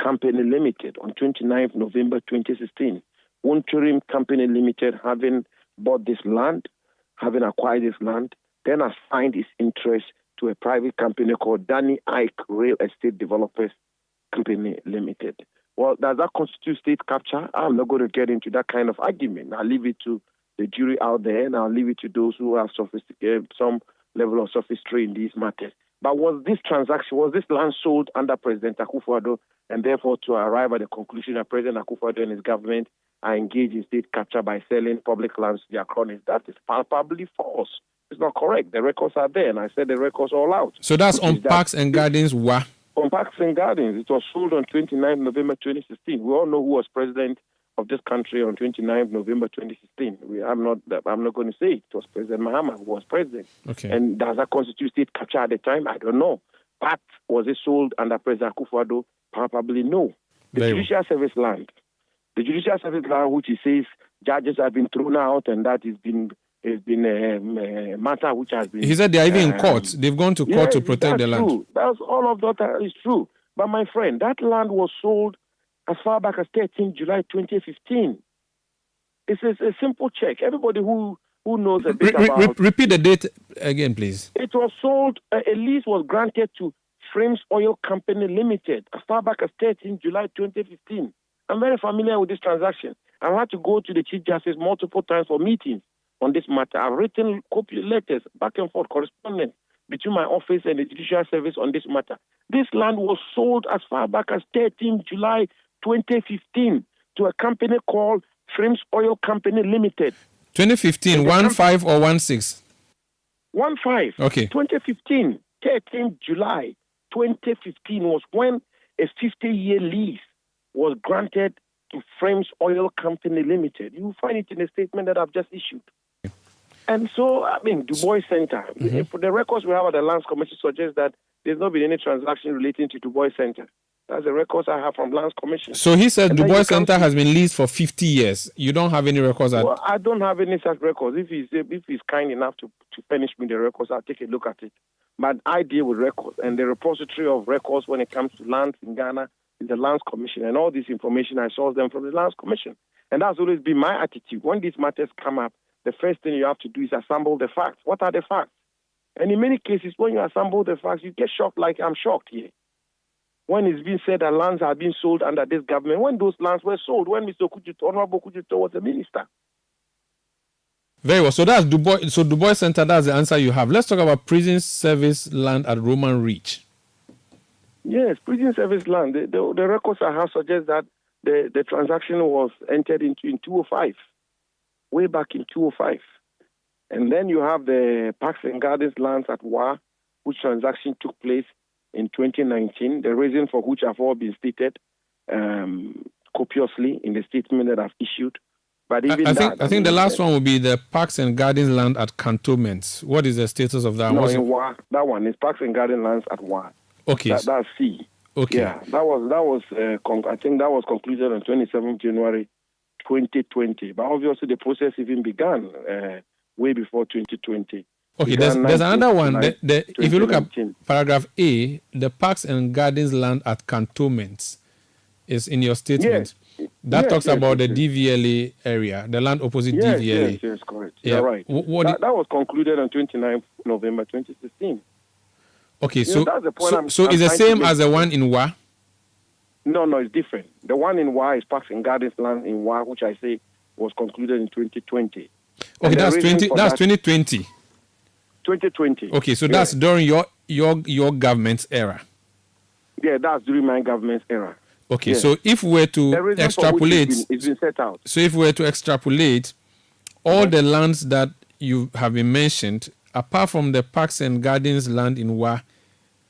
Company Limited on 29th November 2016, Interim Company Limited, having bought this land, having acquired this land, then assigned its interest to a private company called Danny Ike Real Estate Developers Company Limited. Well, does that constitute state capture? I'm not going to get into that kind of argument. I'll leave it to the jury out there, and I'll leave it to those who have some level of sophistry in these matters. But was this land sold under President Akufo-Addo, and therefore to arrive at the conclusion that President Akufo-Addo and his government are engaged in state capture by selling public lands to their cronies? That is palpably false. It's not correct. The records are there, and I said the records all out. So that's on Parks and Gardens, WA? On Parks and Gardens. It was sold on 29 November 2016. We all know who was president of this country on 29 November 2016. I'm not going to say it. It was President Mahama who was president. Okay. And does that constitute state capture at the time? I don't know. But was it sold under President Akufo-Addo? Probably no. The Judicial Service land, which he says judges have been thrown out, and that has been a matter which has been... He said they are even in court. They've gone to court to protect the land. True. That's all of that is true. But my friend, that land was sold as far back as 13 July 2015. It's a simple check. Everybody who knows a bit about... Repeat the date again, please. It was sold, a lease was granted to Frames Oil Company Limited as far back as 13 July 2015. I'm very familiar with this transaction. I had to go to the Chief Justice multiple times for meetings on this matter. I've written copy letters, back and forth correspondence between my office and the Judicial Service on this matter. This land was sold as far back as 13 July 2015 to a company called Frames Oil Company Limited. 2015, 15 or 16? 15. Okay. 2015, 13 July 2015 was when a 50-year lease was granted to Frames Oil Company Limited. You will find it in a statement that I've just issued. And so, Du Bois Center, for the records we have at the Lands Commission suggest that there's not been any transaction relating to Du Bois Center. That's the records I have from Lands Commission. So he said Du Bois Center has been leased for 50 years. You don't have any records? Well, I don't have any such records. If he's kind enough to furnish me the records, I'll take a look at it. But I deal with records, and the repository of records when it comes to lands in Ghana is the Lands Commission, and all this information I source them from the Lands Commission. And that's always been my attitude. When these matters come up, the first thing you have to do is assemble the facts. What are the facts? And in many cases, when you assemble the facts, you get shocked like I'm shocked here. When it's been said that lands are being sold under this government, when those lands were sold, when Mr. Honorable Kujuto was the minister. Very well. So that's Du Bois Center, that's the answer you have. Let's talk about prison service land at Roman Reach. Yes, prison service land. The records I have suggest that the transaction was entered into in 2005, way back in 2005. And then you have the Parks and Gardens lands at WA, which transaction took place in 2019, the reason for which have all been stated copiously in the statement that I've issued. But even I think the last one will be the Parks and Gardens land at Cantonments. What is the status of that? No, in WA. That one is Parks and Gardens lands at WA. Okay. That's C. Okay. Yeah, that was I think that was concluded on 27th January 2020. But obviously the process even began way before 2020. Okay, there's another one. If you look at paragraph A, the Parks and Gardens land at Cantonments is in your statement. Yes. That talks about the DVLA area, the land opposite DVLA. Yes, correct. Yeah. You're right. That was concluded on 29 November 2016. Okay, so that's the point so it's the same as the one in WA? No, it's different. The one in WA is Parks and Gardens land in WA, which I say was concluded in 2020. Okay, that's 2020. 2020. Okay, so that's during your government's era. Yeah, that's during my government's era. Okay, so if we were to extrapolate, it's been set out. So if we were to extrapolate all the lands that you have been mentioned, apart from the Parks and Gardens land in WA,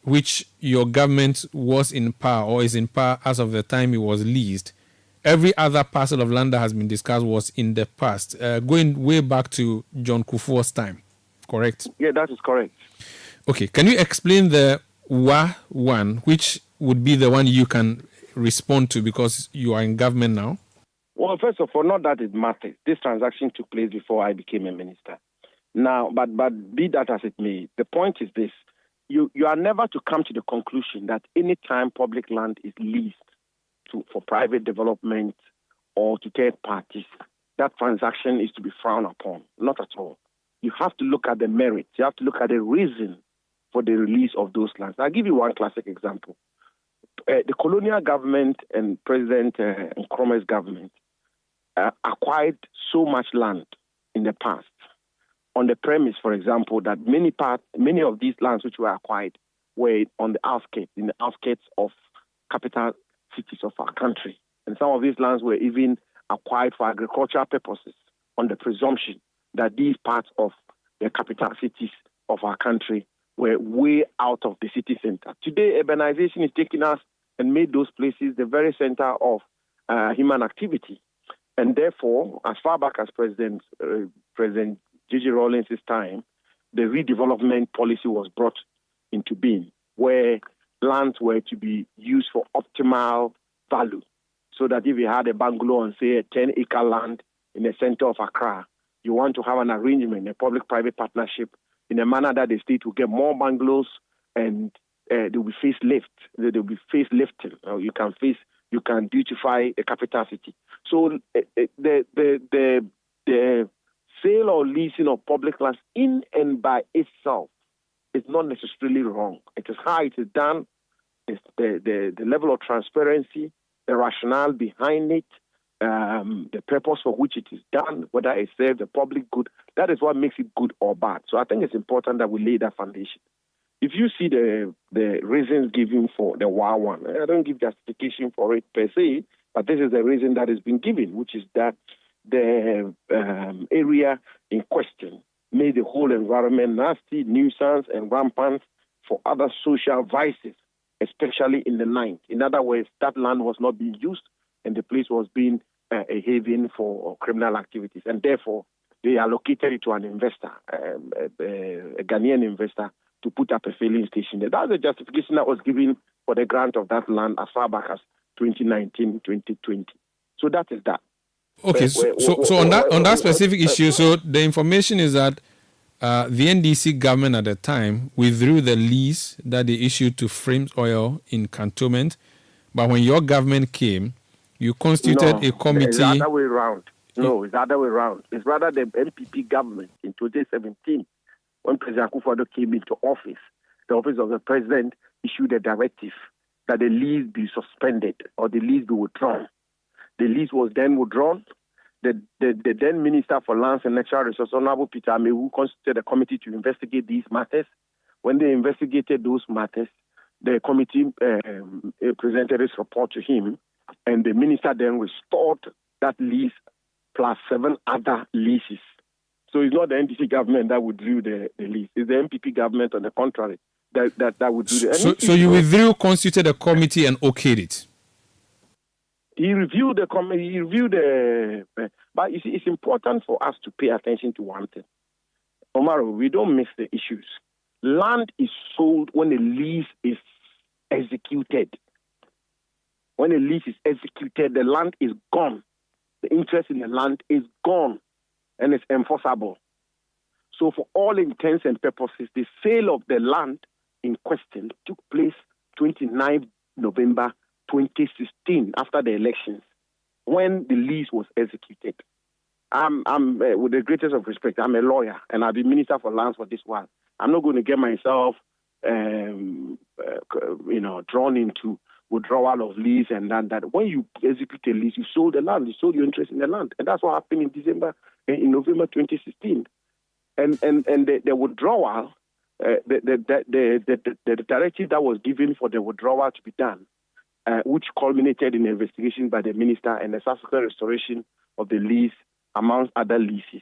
which your government was in power or is in power as of the time it was leased, every other parcel of land that has been discussed was in the past, going way back to John Kufuor's time. Correct? Yeah, that is correct. Okay, can you explain the WA one, which would be the one you can respond to because you are in government now? Well, first of all, not that it matters. This transaction took place before I became a minister. Now, but be that as it may, the point is this. You are never to come to the conclusion that any time public land is leased for private development or to third parties, that transaction is to be frowned upon. Not at all. You have to look at the merits. You have to look at the reason for the release of those lands. I'll give you one classic example. The colonial government and President Nkrumah's government acquired so much land in the past on the premise, for example, that many of these lands which were acquired were on the outskirts of capital cities of our country. And some of these lands were even acquired for agricultural purposes on the presumption that these parts of the capital cities of our country were way out of the city center. Today, urbanization is taking us and made those places the very center of human activity. And therefore, as far back as President J.J. Rawlings' time, the redevelopment policy was brought into being, where lands were to be used for optimal value. So that if you had a bungalow on, say, a 10-acre land in the center of Accra, you want to have an arrangement, a public-private partnership, in a manner that the state will get more bungalows and there will be facelift. There will be facelifting. You can beautify the capital city. So the sale or leasing of public lands in and by itself is not necessarily wrong. It is how it is done, the level of transparency, the rationale behind it, the purpose for which it is done, whether it serves the public good. That is what makes it good or bad. So I think it's important that we lay that foundation. If you see the reasons given for the WA one, I don't give justification for it per se, but this is the reason that has been given, which is that the area in question made the whole environment nasty, nuisance, and rampant for other social vices, especially in the night. In other words, that land was not being used, and the place was being a haven for criminal activities. And therefore, they allocated it to an investor, a Ghanaian investor, to put up a filling station there. That's the justification that was given for the grant of that land as far back as 2019, 2020. So that is that. Okay, so on that specific issue, so the information is that the NDC government at the time withdrew the lease that they issued to Frames Oil in Cantonment, but when your government came, you constituted a committee. It's the other way around. No, it's the other way around. It's rather the NPP government in 2017, when President Akufo-Addo came into office, the office of the president issued a directive that the lease be suspended or the lease be withdrawn. The lease was then withdrawn. The then Minister for Lands and Natural Resources, Honorable Peter Amewu, constituted a committee to investigate these matters. When they investigated those matters, the committee presented its report to him, and the minister then restored that lease plus 7 other leases. So it's not the NDC government that withdrew the lease. It's the MPP government, on the contrary, that would do the. So you withdrew, constituted a committee, and okayed it. He reviewed the committee. He reviewed but you see, it's important for us to pay attention to one thing. Omaro, we don't miss the issues. Land is sold when a lease is executed. When a lease is executed, the land is gone. The interest in the land is gone, and it's enforceable. So for all intents and purposes, the sale of the land in question took place 29 November 2016, after the elections, when the lease was executed. I'm with the greatest of respect, I'm a lawyer, and I've been Minister for Lands for this while. I'm not going to get myself, drawn into withdrawal of lease and that. When you execute a lease, you sold the land, you sold your interest in the land, and that's what happened in November 2016. And the withdrawal, the directive that was given for the withdrawal to be done, which culminated in an investigation by the minister and the subsequent restoration of the lease, amongst other leases.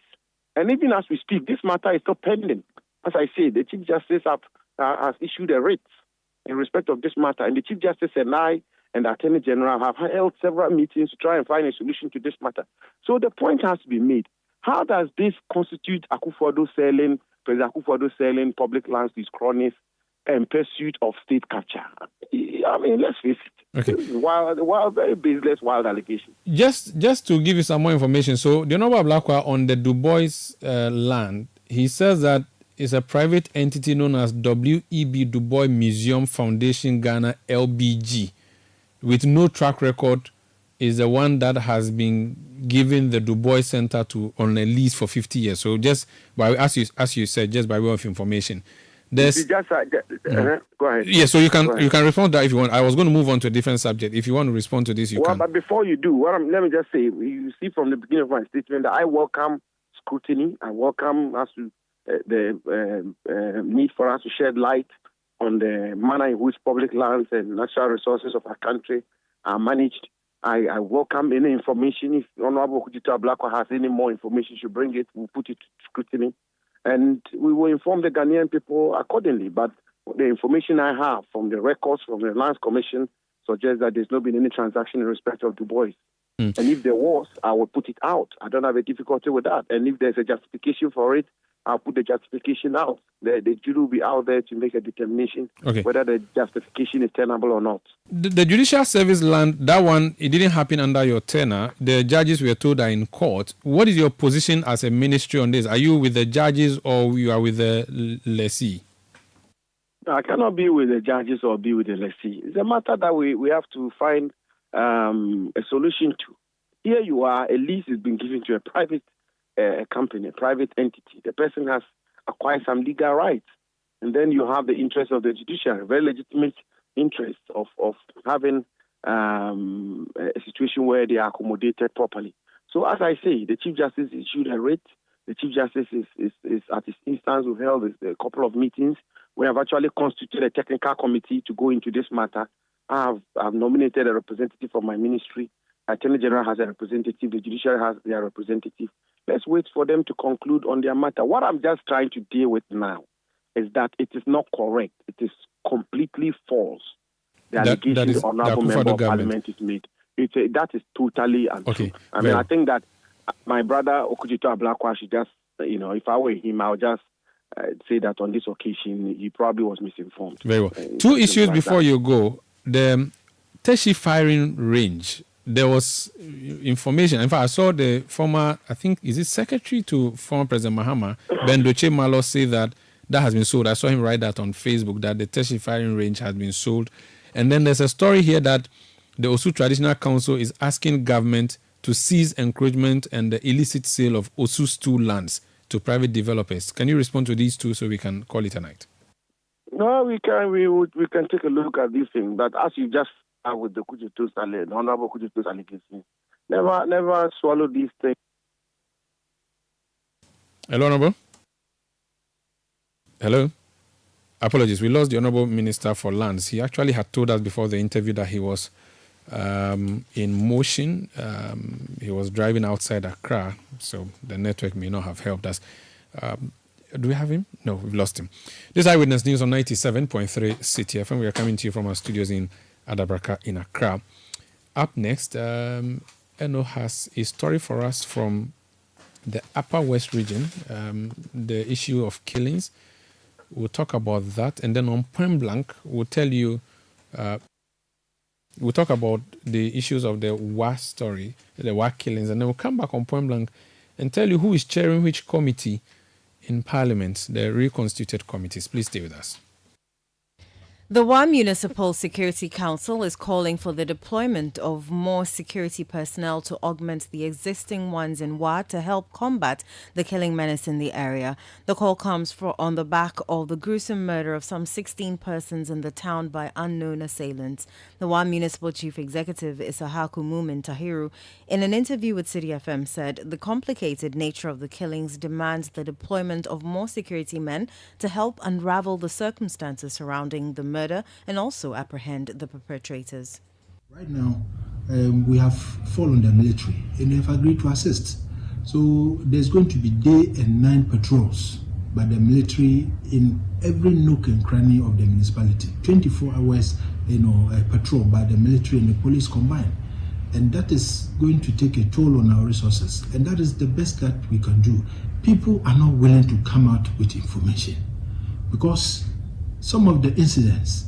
And even as we speak, this matter is still pending. As I say, the Chief Justice has issued a writ in respect of this matter, and the Chief Justice and I and the Attorney General have held several meetings to try and find a solution to this matter. So the point has to be made. How does this constitute President Akufo-Addo selling public lands to his cronies in pursuit of state capture? I mean, let's face it. Okay. Wild, very baseless, wild allegation. Just to give you some more information. So, the Honorable Blackwell, on the Du Bois land, he says that it's a private entity known as W.E.B. Du Bois Museum Foundation Ghana, LBG, with no track record is the one that has been given the Du Bois Center on a lease for 50 years. So just by as you said, just by way of information, there's go ahead. Yeah, so you can respond to that if you want. I was going to move on to a different subject. If you want to respond to this, you can. But before you do, let me just say, you see from the beginning of my statement that I welcome scrutiny. I welcome us to the need for us to shed light on the manner in which public lands and natural resources of our country are managed. I welcome any information. If Honorable Okudzeto Ablakwa has any more information, should bring it. We'll put it to scrutiny. And we will inform the Ghanaian people accordingly. But the information I have from the records from the Lands Commission suggests that there's not been any transaction in respect of Du Bois. And if there was, I will put it out. I don't have a difficulty with that. And if there's a justification for it, I'll put the justification out. The jury will be out there to make a determination whether the justification is tenable or not. The Judicial Service land, that one, it didn't happen under your tenure. The judges were told are in court. What is your position as a ministry on this? Are you with the judges or you are with the lessee? I cannot be with the judges or be with the lessee. It's a matter that we have to find a solution to. Here you are, a lease has been given to a private company, a private entity. The person has acquired some legal rights. And then you have the interest of the judiciary, very legitimate interest of having a situation where they are accommodated properly. So as I say, the Chief Justice issued a writ. The Chief Justice is at his instance, we've held a couple of meetings. We have actually constituted a technical committee to go into this matter. I've nominated a representative from my ministry. Attorney General has a representative. The judiciary has their representative. Let's wait for them to conclude on their matter. What I'm just trying to deal with now is that it is not correct. It is completely false. The allegation the Honourable Member of Parliament is made. That is totally untrue. I think that my brother Okudzeto Ablakwa should just, if I were him, I would just say that on this occasion, he probably was misinformed. Very well. Two issues before you go. The Teshi firing range. There was information. In fact, I saw the former, I think, is it secretary to former President Mahama, Bendoche Malo, say that has been sold. I saw him write that on Facebook, that the Teshi firing range has been sold. And then there's a story here that the Osu Traditional Council is asking government to cease encroachment and the illicit sale of Osu stool lands to private developers. Can you respond to these two so we can call it a night? No, we can. We can take a look at these things. But as you just with the Honorable Okudzeto allegation, never swallow these things. Hello, Honorable. Hello. Apologies. We lost the Honorable Minister for Lands. He actually had told us before the interview that he was in motion. He was driving outside Accra, so the network may not have helped us. Do we have him? No, we've lost him. This is Eyewitness News on 97.3 Citi FM. We are coming to you from our studios in Adabraka in Accra. Up next, Eno has a story for us from the Upper West region, the issue of killings. We'll talk about that. And then on Point Blank, we'll tell you, we'll talk about the issues of the WA story, the WA killings. And then we'll come back on Point Blank and tell you who is chairing which committee in Parliament, the reconstituted committees. Please stay with us. The WA Municipal Security Council is calling for the deployment of more security personnel to augment the existing ones in WA to help combat the killing menace in the area. The call comes on the back of the gruesome murder of some 16 persons in the town by unknown assailants. The WA Municipal Chief Executive Isahaku Mumin Tahiru, in an interview with Citi FM, said the complicated nature of the killings demands the deployment of more security men to help unravel the circumstances surrounding the murder and also apprehend the perpetrators. Right now, we have followed the military and they have agreed to assist. So there's going to be day and night patrols by the military in every nook and cranny of the municipality. 24 hours, patrol by the military and the police combined. And that is going to take a toll on our resources. And that is the best that we can do. People are not willing to come out with information because some of the incidents,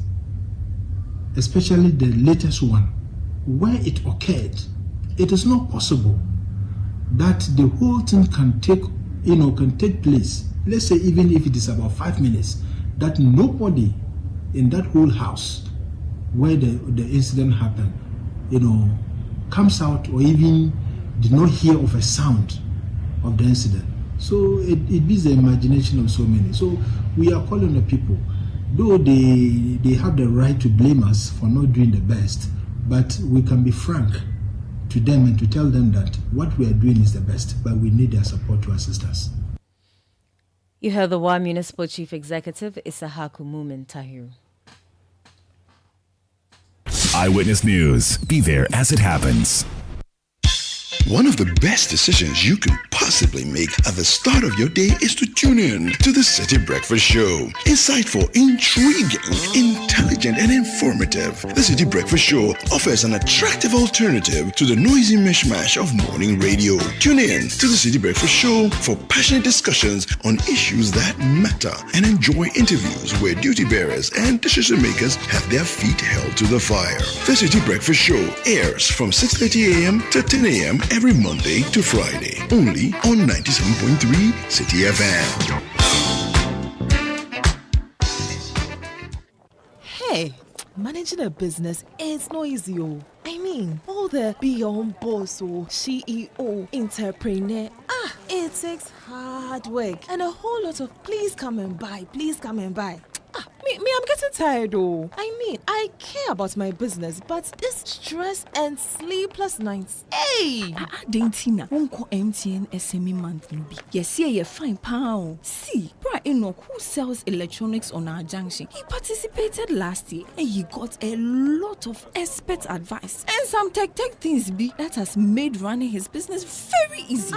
especially the latest one, where it occurred, it is not possible that the whole thing can take place. Let's say even if it is about 5 minutes, that nobody in that whole house where the incident happened, comes out or even did not hear of a sound of the incident. So it beats the imagination of so many. So we are calling on the people, though they have the right to blame us for not doing the best, but we can be frank to them and to tell them that what we are doing is the best, but we need their support to assist us. You heard the WA Municipal Chief Executive, Isahaku Mumin Tahiru. Eyewitness News. Be there as it happens. One of the best decisions you can possibly make at the start of your day is to tune in to the Citi Breakfast Show. Insightful, intriguing, intelligent, and informative. The Citi Breakfast Show offers an attractive alternative to the noisy mishmash of morning radio. Tune in to the Citi Breakfast Show for passionate discussions on issues that matter and enjoy interviews where duty bearers and decision makers have their feet held to the fire. The Citi Breakfast Show airs from 6:30 a.m. to 10 a.m. every Monday to Friday, only on 97.3 Citi FM. Hey, managing a business is not easy. I mean, all the beyond boss or CEO, entrepreneur, it takes hard work and a whole lot of please come and buy. Me, I'm getting tired though. I mean, I care about my business, but this stress and sleepless nights. Hey! Dentina, unko MTN SME month nubi. Yes, yeah, fine pound. See, Bra Enoch, who sells electronics on our junction, he participated last year and he got a lot of expert advice and some tech things be that has made running his business very easy.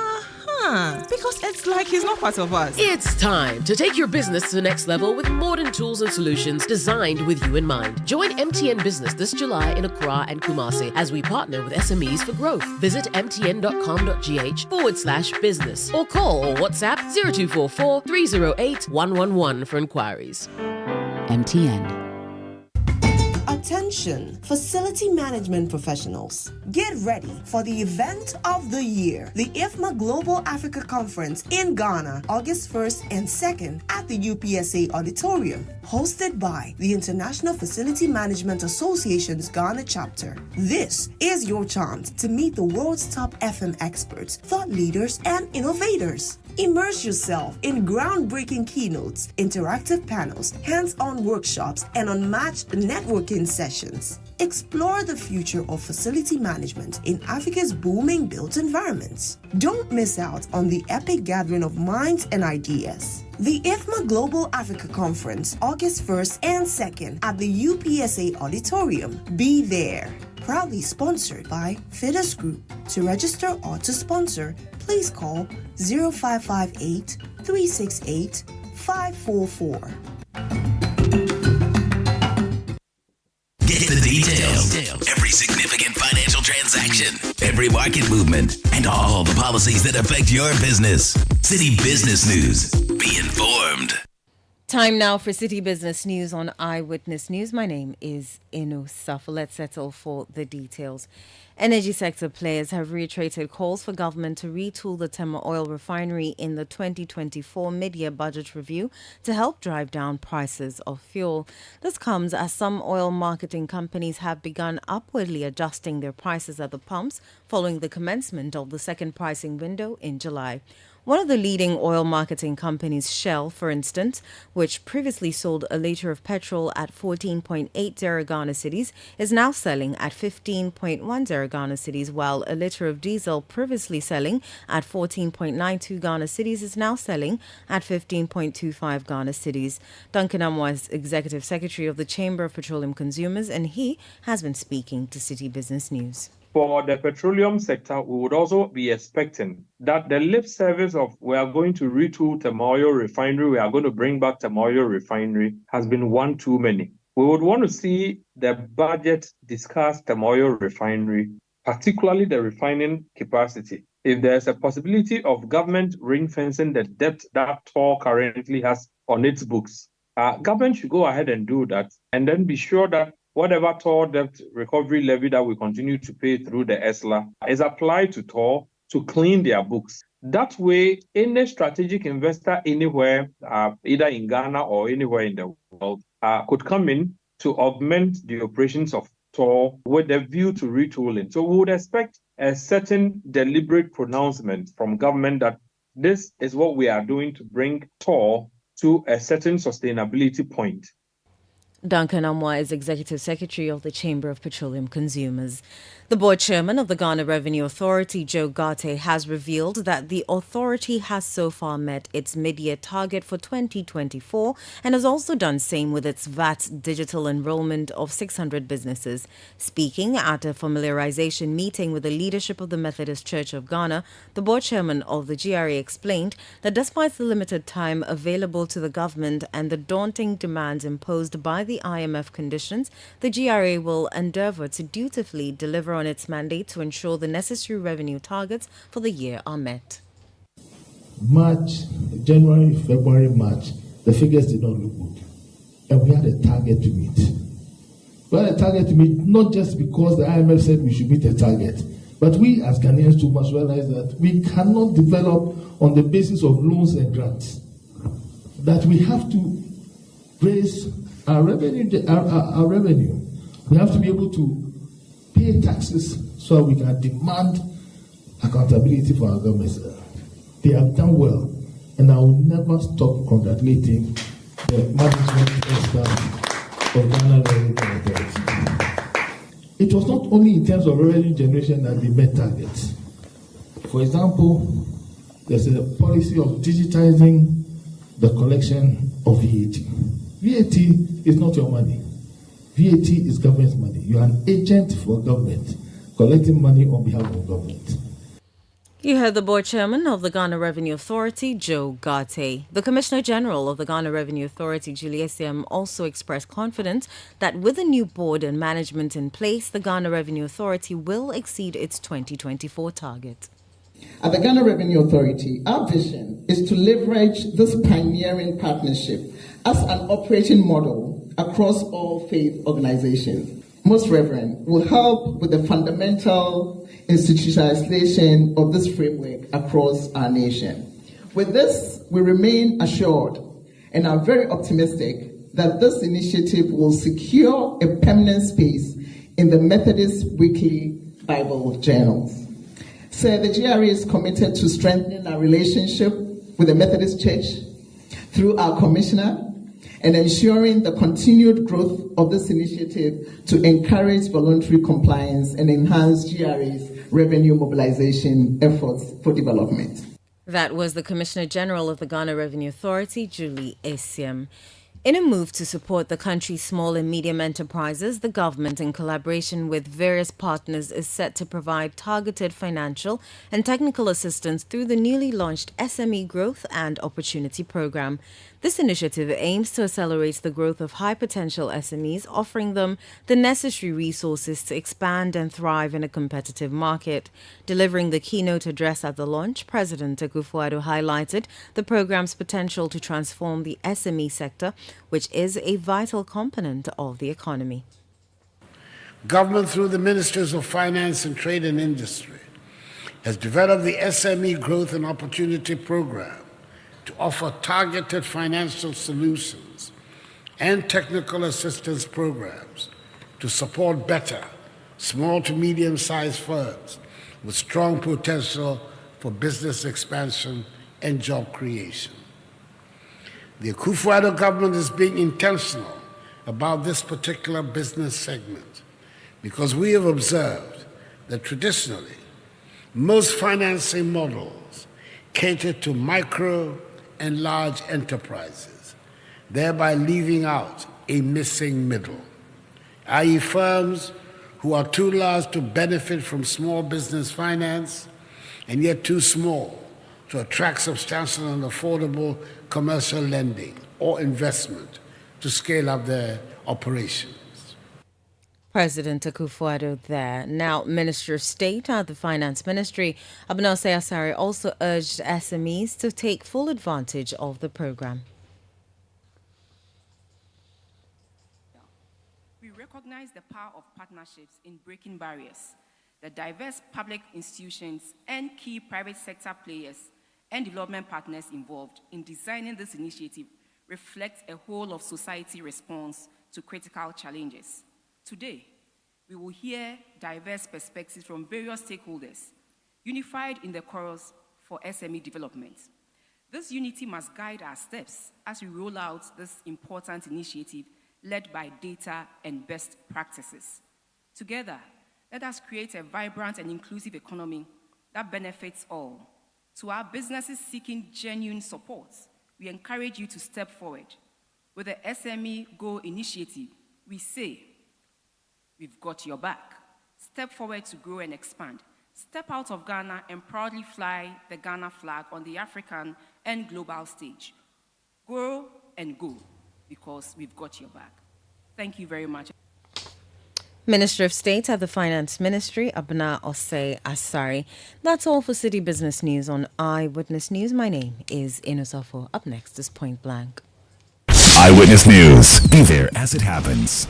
Because it's like he's not part of us. It's time to take your business to the next level with modern tools and solutions designed with you in mind. Join MTN Business this July in Accra and Kumasi as we partner with SMEs for growth. Visit mtn.com.gh/business or call or WhatsApp 0244 308 111 for inquiries. MTN. Attention, facility management professionals. Get ready for the event of the year, the IFMA Global Africa Conference in Ghana, August 1st and 2nd at the UPSA Auditorium, hosted by the International Facility Management Association's Ghana chapter. This is your chance to meet the world's top FM experts, thought leaders, and innovators. Immerse yourself in groundbreaking keynotes, interactive panels, hands-on workshops, and unmatched networking sessions. Explore the future of facility management in Africa's booming built environments. Don't miss out on the epic gathering of minds and ideas. The IFMA Global Africa Conference, August 1st and 2nd at the UPSA Auditorium. Be there. Proudly sponsored by Fides Group. To register or to sponsor, please call 0558 368 544. Get the details. Every significant financial transaction, every market movement, and all the policies that affect your business. Citi Business News. Be informed. Time now for Citi Business News on Eyewitness News. My name is Inu Safa. Let's settle for the details. Energy sector players have reiterated calls for government to retool the Tema oil refinery in the 2024 mid-year budget review to help drive down prices of fuel. This comes as some oil marketing companies have begun upwardly adjusting their prices at the pumps following the commencement of the second pricing window in July. One of the leading oil marketing companies, Shell, for instance, which previously sold a litre of petrol at 14.80 Ghana cedis, is now selling at 15.10 Ghana cedis, while a litre of diesel previously selling at 14.92 Ghana cedis is now selling at 15.25 Ghana cedis. Duncan Amwa is Executive Secretary of the Chamber of Petroleum Consumers, and he has been speaking to Citi Business News. For the petroleum sector, we would also be expecting that the lip service of we are going to retool Tema Oil Refinery, we are going to bring back Tema Oil Refinery, has been one too many. We would want to see the budget discuss Tema Oil Refinery, particularly the refining capacity. If there's a possibility of government ring-fencing the debt that TOR currently has on its books, government should go ahead and do that, and then be sure that whatever TOR debt recovery levy that we continue to pay through the ESLA is applied to TOR to clean their books. That way, any strategic investor anywhere, either in Ghana or anywhere in the world, could come in to augment the operations of TOR with a view to retooling. So we would expect a certain deliberate pronouncement from government that this is what we are doing to bring TOR to a certain sustainability point. Duncan Amwa is Executive Secretary of the Chamber of Petroleum Consumers. The board chairman of the Ghana Revenue Authority, Joe Garte, has revealed that the authority has so far met its mid-year target for 2024 and has also done same with its VAT digital enrollment of 600 businesses. Speaking at a familiarization meeting with the leadership of the Methodist Church of Ghana, the board chairman of the GRA explained that despite the limited time available to the government and the daunting demands imposed by the IMF conditions, the GRA will endeavour to dutifully deliver on its mandate to ensure the necessary revenue targets for the year are met. January, February, March, the figures did not look good. And we had a target to meet. We had a target to meet not just because the IMF said we should meet a target, but we as Ghanaians too must realize that we cannot develop on the basis of loans and grants. That we have to raise our revenue. Our revenue. We have to be able to pay taxes so we can demand accountability for our governments. They have done well, and I will never stop congratulating the management staff of Ghana Revenue Authority. It was not only in terms of revenue generation that they met targets. For example, there's a policy of digitizing the collection of VAT. VAT is not your money. VAT is government's money. You are an agent for government, collecting money on behalf of government. You heard the board chairman of the Ghana Revenue Authority, Joe Garte. The Commissioner General of the Ghana Revenue Authority, Julie Essiem, also expressed confidence that with a new board and management in place, the Ghana Revenue Authority will exceed its 2024 target. At the Ghana Revenue Authority, our vision is to leverage this pioneering partnership as an operating model across all faith organizations. Most Reverend will help with the fundamental institutionalization of this framework across our nation. With this, we remain assured and are very optimistic that this initiative will secure a permanent space in the Methodist Weekly Bible Journals. So the GRA is committed to strengthening our relationship with the Methodist Church through our commissioner and ensuring the continued growth of this initiative to encourage voluntary compliance and enhance GRA's revenue mobilization efforts for development. That was the Commissioner General of the Ghana Revenue Authority, Julie Essiem. In a move to support the country's small and medium enterprises, the government, in collaboration with various partners, is set to provide targeted financial and technical assistance through the newly launched SME Growth and Opportunity Program. This initiative aims to accelerate the growth of high-potential SMEs, offering them the necessary resources to expand and thrive in a competitive market. Delivering the keynote address at the launch, President Akufo-Addo highlighted the program's potential to transform the SME sector, which is a vital component of the economy. Government, through the Ministries of Finance and Trade and Industry, has developed the SME Growth and Opportunity Program to offer targeted financial solutions and technical assistance programs to support better small to medium-sized firms with strong potential for business expansion and job creation. The Akufo-Addo government is being intentional about this particular business segment because we have observed that traditionally most financing models cater to micro and large enterprises, thereby leaving out a missing middle, i.e. firms who are too large to benefit from small business finance and yet too small to attract substantial and affordable commercial lending or investment to scale up their operations. President Akufo-Addo there. Now, Minister of State at the Finance Ministry, Abnose Asare, also urged SMEs to take full advantage of the program. We recognize the power of partnerships in breaking barriers. The diverse public institutions and key private sector players and development partners involved in designing this initiative reflect a whole of society response to critical challenges. Today, we will hear diverse perspectives from various stakeholders, unified in the chorus for SME development. This unity must guide our steps as we roll out this important initiative led by data and best practices. Together, let us create a vibrant and inclusive economy that benefits all. To our businesses seeking genuine support, we encourage you to step forward. With the SME Go initiative, we say, we've got your back. Step forward to grow and expand. Step out of Ghana and proudly fly the Ghana flag on the African and global stage. Grow and go, because we've got your back. Thank you very much. Minister of State at the Finance Ministry, Abna Osei Asari. That's all for City Business News on Eyewitness News. My name is Inosofo. Up next is Point Blank. Eyewitness News. Be there as it happens.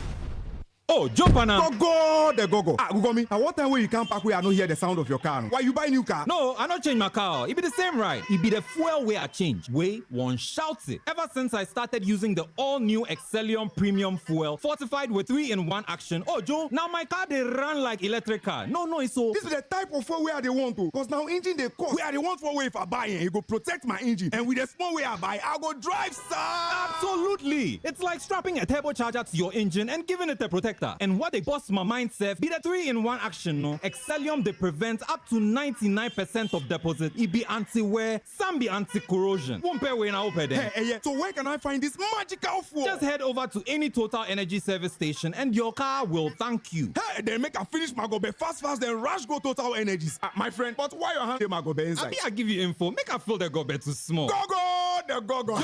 Oh, jump on now. Go, the go. Google me. At what time when you come back, we are not hear the sound of your car? Why you buy new car? No, I not change my car. It be the same ride. It be the fuel way I change. Way one shouts it. Ever since I started using the all-new Excellium Premium Fuel, fortified with 3-in-1 action. Oh, Joe, now my car they run like electric car. No, it's so. This is the type of fuel where they want to. Because now engine they cost. Where they want for way if I buy it, it go protect my engine. And with the small way I buy, I go drive, sir. Absolutely. It's like strapping a turbocharger to your engine and giving it a protector. And what they boss my mind self be the 3-in-1 action, no? Excellium they prevent up to 99% of deposit. It be anti-wear, some be anti-corrosion. Won't pay when I open them. Hey, so where can I find this magical fuel? Just head over to any Total Energy service station and your car will thank you. Hey, then make a finish my gobe fast, then rush go Total Energies. My friend, but why your hand my gobe inside? I give you info. Make a fill the gobe too small. The go.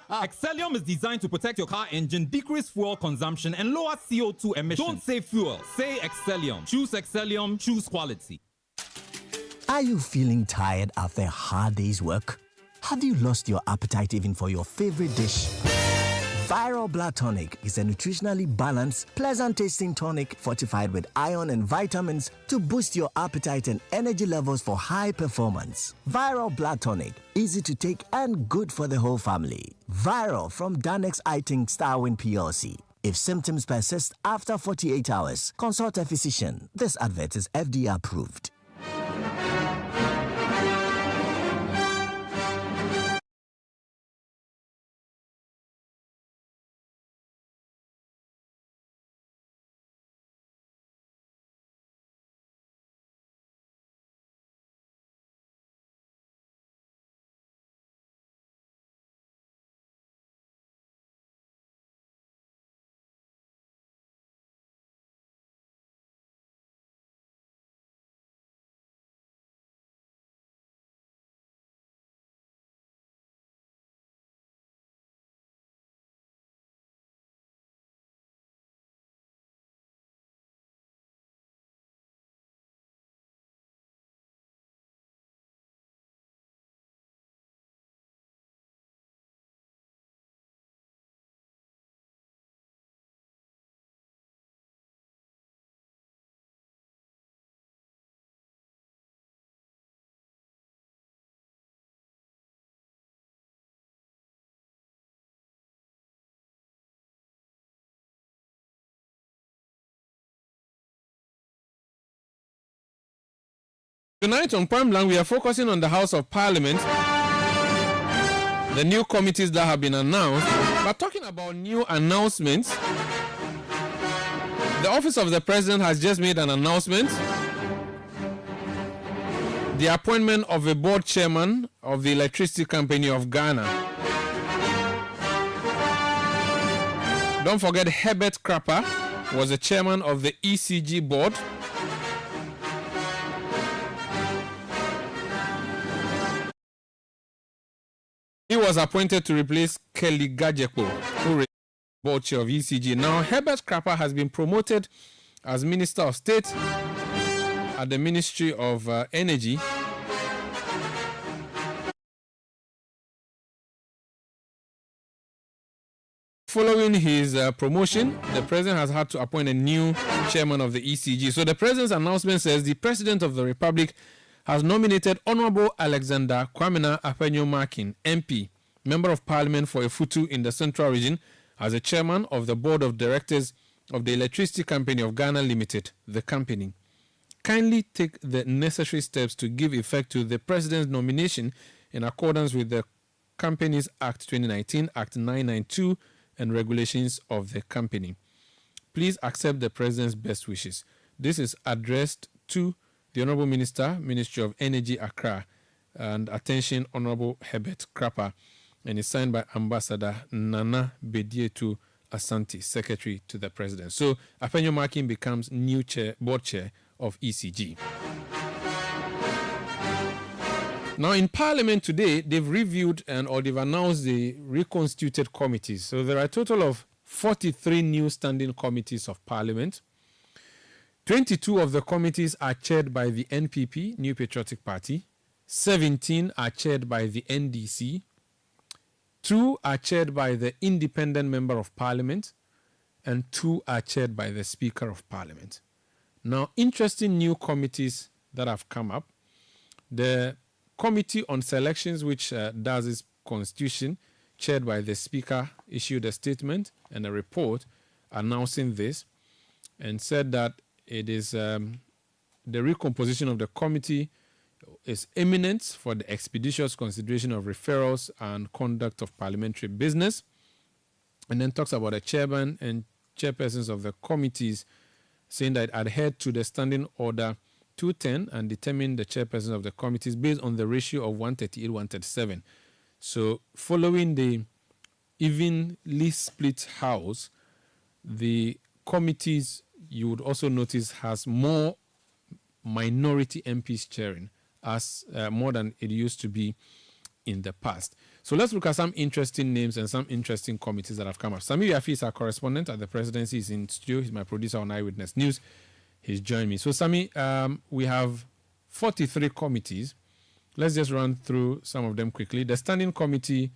Excellium is designed to protect your car engine, decrease fuel consumption, and lower CO2 emissions. Don't say fuel, say Excellium. Choose Excellium, choose quality. Are you feeling tired after a hard day's work? Have you lost your appetite even for your favorite dish? Viral Blood Tonic is a nutritionally balanced, pleasant-tasting tonic fortified with iron and vitamins to boost your appetite and energy levels for high performance. Viral Blood Tonic, easy to take and good for the whole family. Viral from Danex Iting Starwin PLC. If symptoms persist after 48 hours, consult a physician. This advert is FDA approved. Tonight on Point Blank, we are focusing on the House of Parliament, the new committees that have been announced. But talking about new announcements, the Office of the President has just made an announcement. The appointment of a board chairman of the Electricity Company of Ghana. Don't forget, Herbert Crapper was the chairman of the ECG board. He was appointed to replace Kelly Gajepo, who is board chair of ECG. Now, Herbert Crapper has been promoted as Minister of State at the Ministry of Energy. Following his promotion, the president has had to appoint a new chairman of the ECG. So the president's announcement says the President of the Republic has nominated Honorable Alexander Kwamina Apenyo-Markin, MP, Member of Parliament for Efutu in the Central Region, as the chairman of the Board of Directors of the Electricity Company of Ghana Limited, the company, kindly take the necessary steps to give effect to the President's nomination in accordance with the Companies Act 2019, Act 992, and regulations of the company. Please accept the President's best wishes. This is addressed to the Honorable Minister, Ministry of Energy, Accra, and attention, Honorable Herbert Krapper, and is signed by Ambassador Nana Bedietu Asante, Secretary to the President. So, Afenyo Markin becomes new board chair of ECG. Now, in Parliament today, they've reviewed or they've announced the reconstituted committees. So, there are a total of 43 new standing committees of Parliament. 22 of the committees are chaired by the NPP, New Patriotic Party. 17 are chaired by the NDC. 2 are chaired by the Independent Member of Parliament. And 2 are chaired by the Speaker of Parliament. Now, interesting new committees that have come up. The Committee on Selections, which does its constitution, chaired by the Speaker, issued a statement and a report announcing this and said that it is the recomposition of the committee is imminent for the expeditious consideration of referrals and conduct of parliamentary business, and then talks about the chairman and chairpersons of the committees, saying that it adhered to the Standing Order 210 and determined the chairpersons of the committees based on the ratio of 138-137. So following the evenly split house, the committees, you would also notice, has more minority MPs chairing, as more than it used to be in the past. So let's look at some interesting names and some interesting committees that have come up. Sami Yafi is our correspondent at the presidency. He's in studio. He's my producer on Eyewitness News. He's joined me. So Sami, we have 43 committees. Let's just run through some of them quickly. The standing committee,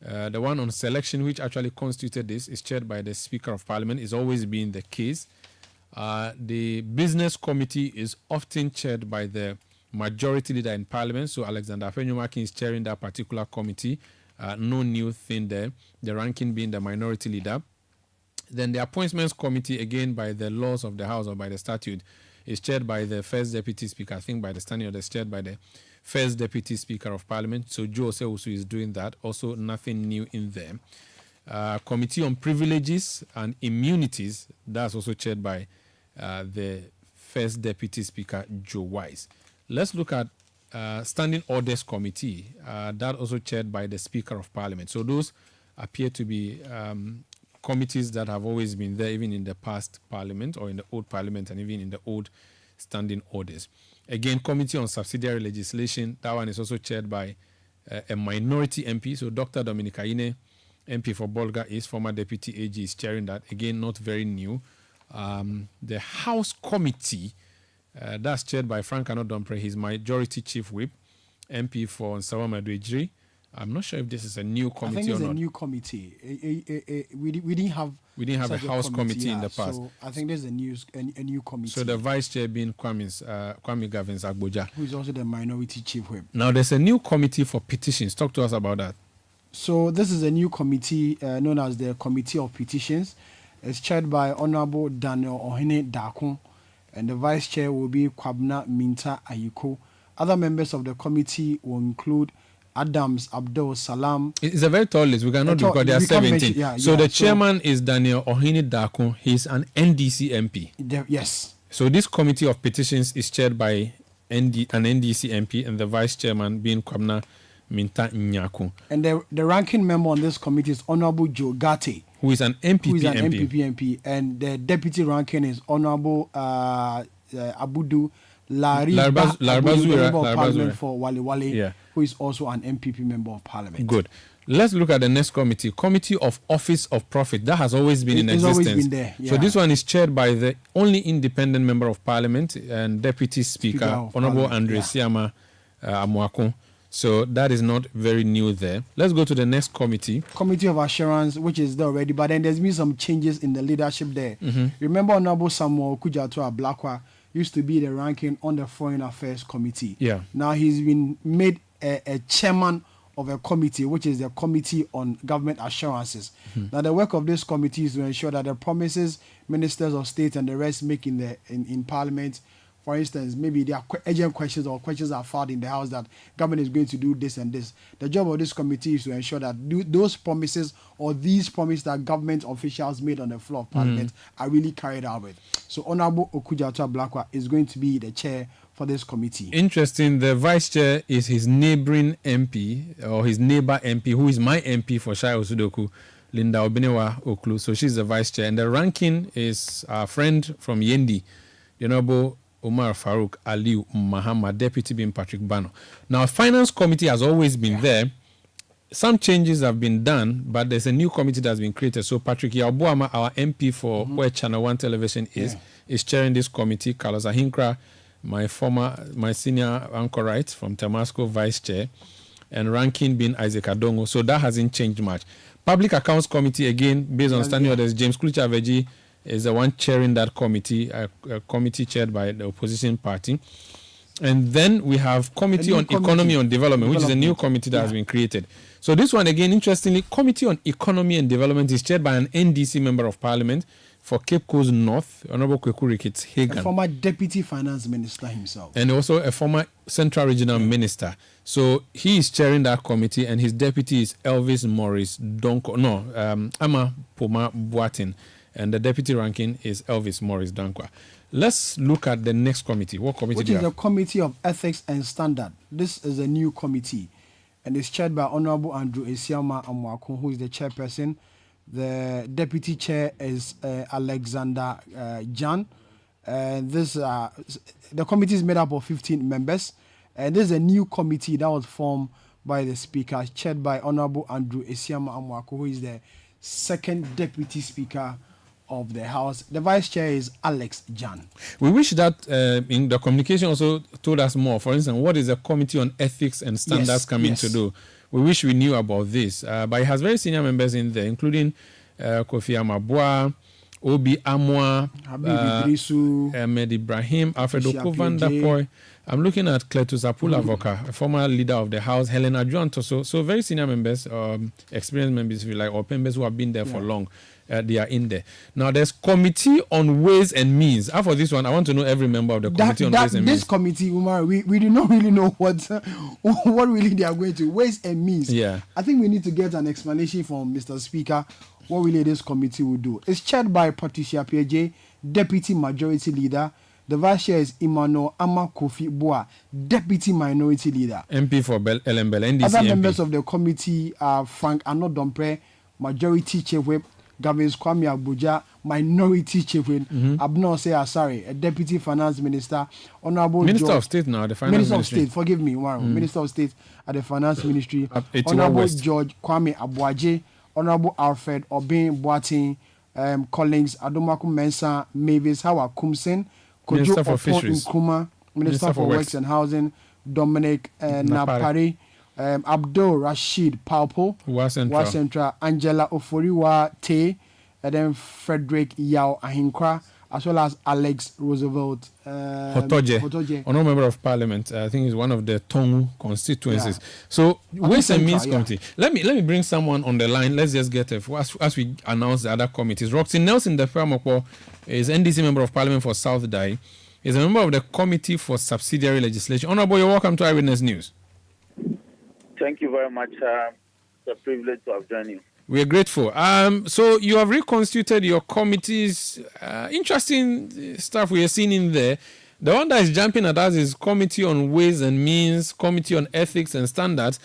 the one on selection, which actually constituted this, is chaired by the Speaker of Parliament. It's always been the case. The business committee is often chaired by the majority leader in Parliament. So Alexander Afenyo Markin is chairing that particular committee. No new thing there. The ranking being the minority leader. Then the appointments committee, again by the laws of the House or by the statute, is chaired by the first deputy speaker. I think by the standing order, is chaired by the first deputy speaker of Parliament. So Joe Oseusu is doing that. Also nothing new in there. Committee on privileges and immunities, that's also chaired by the first deputy speaker, Joe Wise. Let's look at Standing Orders Committee, that also chaired by the Speaker of Parliament. So those appear to be committees that have always been there, even in the past Parliament or in the old Parliament and even in the old Standing Orders. Again, Committee on Subsidiary Legislation, that one is also chaired by a minority MP. So Dr. Dominic Aine, MP for Bolga East, former Deputy AG, is chairing that. Again, not very new. The House Committee, that's chaired by Frank Anodompre. He's majority chief whip, MP for Nsawama Dwejiri. I'm not sure if this is a new committee or not. I think it's a new committee. We didn't have a House committee in the past. So I think there's a new committee. So the vice chair being Kwame Gavins Agboja, who is also the minority chief whip. Now there's a new committee for petitions. Talk to us about that. So this is a new committee known as the Committee of Petitions. It's chaired by Honorable Daniel Ohene Dakun, and the vice chair will be Kwabna Minta Ayiko. Other members of the committee will include Adams Abdul Salam. It's a very tall list. We cannot because there are 17. So the chairman is Daniel Ohene Dakun. He's an NDC MP. Yes. So this committee of petitions is chaired by an NDC MP, and the vice chairman being Kwabna Minta Nyaku. And the ranking member on this committee is Honorable Joe Gate, who is an MPP MP. And the deputy ranking is Honorable Abudu Larbazu, member of Parliament for Wale Wale, who is also an MPP member of Parliament. Good. Let's look at the next committee, Committee of Office of Profit. That has always been in existence. Always been there. Yeah. So this one is chaired by the only independent member of Parliament and Deputy Speaker, Honorable Andre Siama Amuakun. So that is not very new there. Let's go to the next committee. Committee of Assurance, which is there already, but then there's been some changes in the leadership there. Mm-hmm. Remember Honorable Samuel Kujatua Blakwa used to be the ranking on the Foreign Affairs Committee. Yeah. Now he's been made a chairman of a committee, which is the Committee on Government Assurances. Now, the work of this committee is to ensure that the promises ministers of state and the rest make in Parliament, for instance, maybe there are urgent questions or questions are filed in the House that government is going to do this and this. The job of this committee is to ensure that those promises or these promises that government officials made on the floor of Parliament are really carried out with. So Honorable Okudzato Ablakwa is going to be the chair for this committee. Interesting. The vice chair is his neighboring MP or his neighbor MP, who is my MP for Shai Osudoku, Linda Obinewa Oklu. So she's the vice chair. And the ranking is our friend from Yendi, the Honorable Omar Farouk Aliu Mahama, deputy being Patrick Bano. Now, finance committee has always been there. Some changes have been done, but there's a new committee that's been created. So Patrick Yabuama, our MP for where Channel 1 Television is chairing this committee. Carlos Ahinkra, my senior anchorite from Tamasco, vice chair, and ranking being Isaac Adongo. So that hasn't changed much. Public Accounts Committee, again, based on standing orders, James Kluchaveji is the one chairing that committee, a committee chaired by the opposition party. And then we have Committee on Economy and Development, which is a new committee that has been created. So this one, again, interestingly, Committee on Economy and Development is chaired by an NDC member of Parliament for Cape Coast North, Honorable Kweku Ricketts Hagan. A former deputy finance minister himself. And also a former central regional minister. So he is chairing that committee, and his deputy is Elvis Morris Ama Poma Boatin. And the deputy ranking is Elvis Morris Dankwa. Let's look at the next committee. What committee Which do you is have? the Committee of Ethics and Standard. This is a new committee, and it's chaired by Honorable Andrew Esiama Amwako, who is the chairperson. The deputy chair is Alexander Jan. The committee is made up of 15 members, and this is a new committee that was formed by the speaker, chaired by Honorable Andrew Esiama Amwako, who is the second deputy speaker of the House. The vice chair is Alex Jan. We wish that in the communication also told us more. For instance, what is the Committee on Ethics and Standards coming to do? We wish we knew about this. But it has very senior members in there, including Kofi Amabua, Obi Amwa, Ahmed Ibrahim, Alfred Okuvandapoy. I'm looking at Cletus Apula Voka, a former leader of the House, Helena Juantoso. So very senior members, experienced members, if you like, or members who have been there for long. They are in there. Now, there's Committee on Ways and Means. For this one, I want to know every member of the Committee on Ways and Means. This committee, Umar, we do not really know what really they are going to. Ways and Means. Yeah. I think we need to get an explanation from Mr. Speaker what really this committee will do. It's chaired by Patricia P.J., Deputy Majority Leader. The vice chair is Imano Ama Kofi Boa, Deputy Minority Leader. MP for Elembele, NDC Other MP. members of the committee are Frank Anodompre, Majority Chair Whip, Gavin Kwame Abuja, Minority Chief Whip, Abno Asare, a Deputy Finance Minister, Honorable Minister George, of State now, the Finance Minister Ministry. of State, forgive me, Minister of State at the Finance Ministry, 81 Honorable West. George Kwame Abuaje, Honorable Alfred Obin Boatin, Collins Adomaku Mensa, Mavis Hawa Kumsen, Minister Kojo for Opo Fisheries. Nkrumah, Minister for Works and Housing, Dominic Napari, Abdul Rashid Paupo, Wa Central. Angela Oforiwa Te, and then Frederick Yao Ahinkra, as well as Alex Roosevelt Hotoje, honorable member of Parliament. I think he's one of the Tongu constituencies. So, Ways and Means Committee. Let me bring someone on the line. Let's just get as we announce the other committees. Roxy Nelson Deframoko is NDC member of Parliament for South Dai. Is a member of the Committee for Subsidiary Legislation. Honorable, you're welcome to Eyewitness News. Thank you very much. It's a privilege to have joined you. We are grateful. So you have reconstituted your committees. Interesting stuff we are seeing in there. The one that is jumping at us is Committee on Ways and Means, Committee on Ethics and Standards.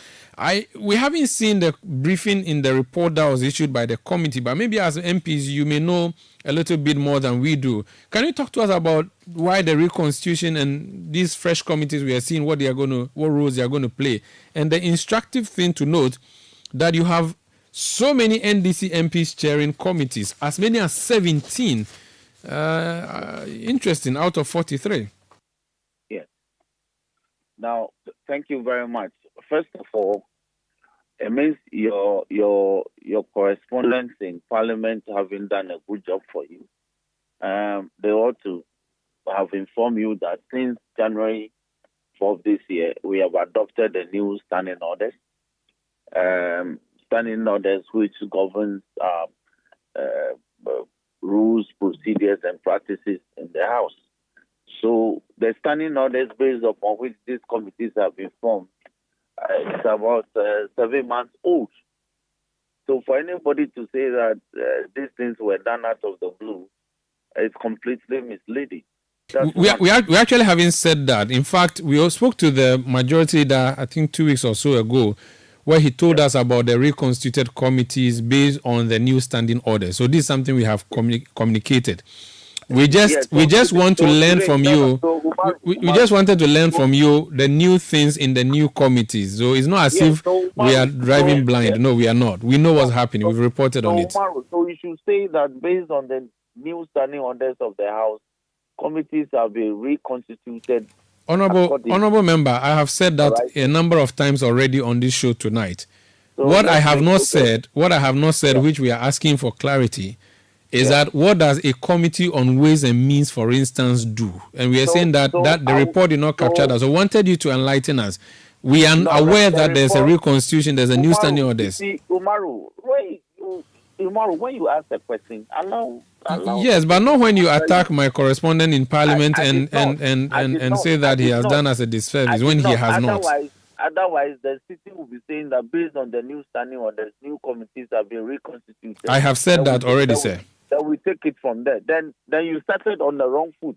We haven't seen the briefing in the report that was issued by the committee, but maybe as MPs you may know a little bit more than we do. Can you talk to us about why the reconstitution and these fresh committees we are seeing, what roles they are going to play? And the instructive thing to note that you have so many NDC MPs chairing committees, as many as 17. Interesting, out of 43. Yes. Now, thank you very much. First of all, it means your correspondents in Parliament having done a good job for you. They ought to have informed you that since January 4th this year, we have adopted the new standing orders standing orders which governs rules, procedures, and practices in the House. So the standing orders based upon which these committees have been formed is about 7 months old. So for anybody to say that these things were done out of the blue, it's completely misleading. We actually haven't said that. In fact, we all spoke to the majority leader, I think 2 weeks or so ago, where he told us about the reconstituted committees based on the new standing order. So this is something we have communicated. We just want to learn from you. We just wanted to learn from you the new things in the new committees. So it's not as if we are driving blind. No, we are not. We know what's happening. We've reported on it. So you should say that based on the new standing orders of the House, committees have been reconstituted. Honorable member, I have said that a number of times already on this show tonight. So what I have not said, which we are asking for clarity, is that what does a committee on ways and means, for instance, do? And we are saying that the report did not capture that. So I wanted you to enlighten us. We are aware that there's a reconstitution, there's a new standing orders. Umaru, when you ask a question, allow. Yes, but not when you attack my correspondent in Parliament and say that he has done us a disservice when he has not. Otherwise, the city will be saying that based on the new standing orders, new committees have been reconstituted. I have said that already, sir. Then we take it from there. Then you started on the wrong foot.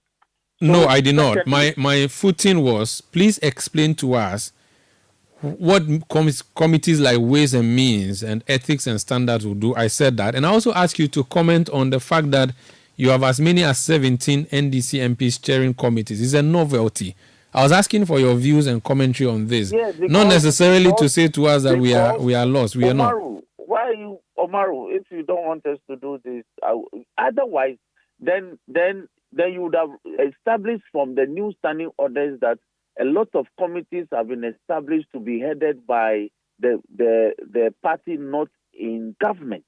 No, I did not. My footing was, please explain to us what committees like Ways and Means and Ethics and Standards will do. I said that. And I also ask you to comment on the fact that you have as many as 17 NDC MPs chairing committees. It's a novelty. I was asking for your views and commentary on this. Yes, not necessarily to say to us that we are lost. We are not. Why are you, Omaru, if you don't want us to do this, otherwise, then you would have established from the new standing orders that a lot of committees have been established to be headed by the party not in government.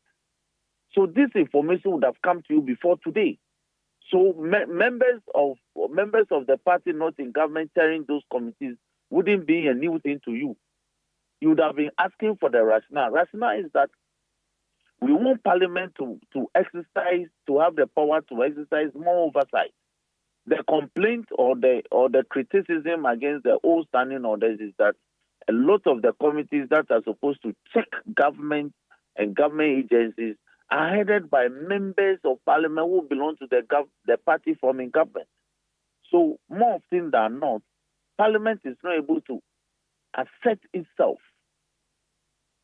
So this information would have come to you before today. So members of the party not in government chairing those committees wouldn't be a new thing to you. You would have been asking for the rationale. Rationale is that we want Parliament to exercise, to have the power to exercise more oversight. The complaint or the criticism against the old standing orders is that a lot of the committees that are supposed to check government and government agencies are headed by members of Parliament who belong to the party forming government. So more often than not, Parliament is not able to assert itself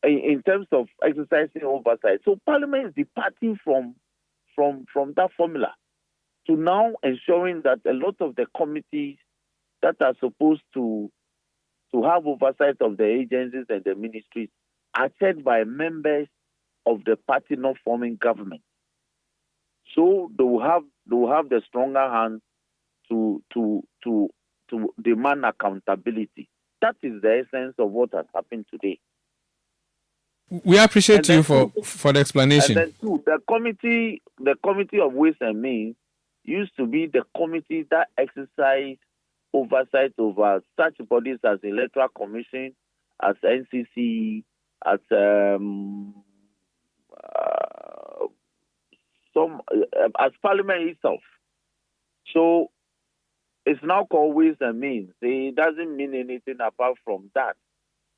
in terms of exercising oversight. So Parliament is departing from that formula to now ensuring that a lot of the committees that are supposed to have oversight of the agencies and the ministries are chaired by members of the party not forming government. So they will have the stronger hand to demand accountability. That is the essence of what has happened today. We appreciate you for the explanation. And then too, the committee of Ways and Means used to be the committee that exercised oversight over such bodies as the Electoral Commission, as NCC, as Parliament itself. So it's now called Ways and Means. It doesn't mean anything apart from that.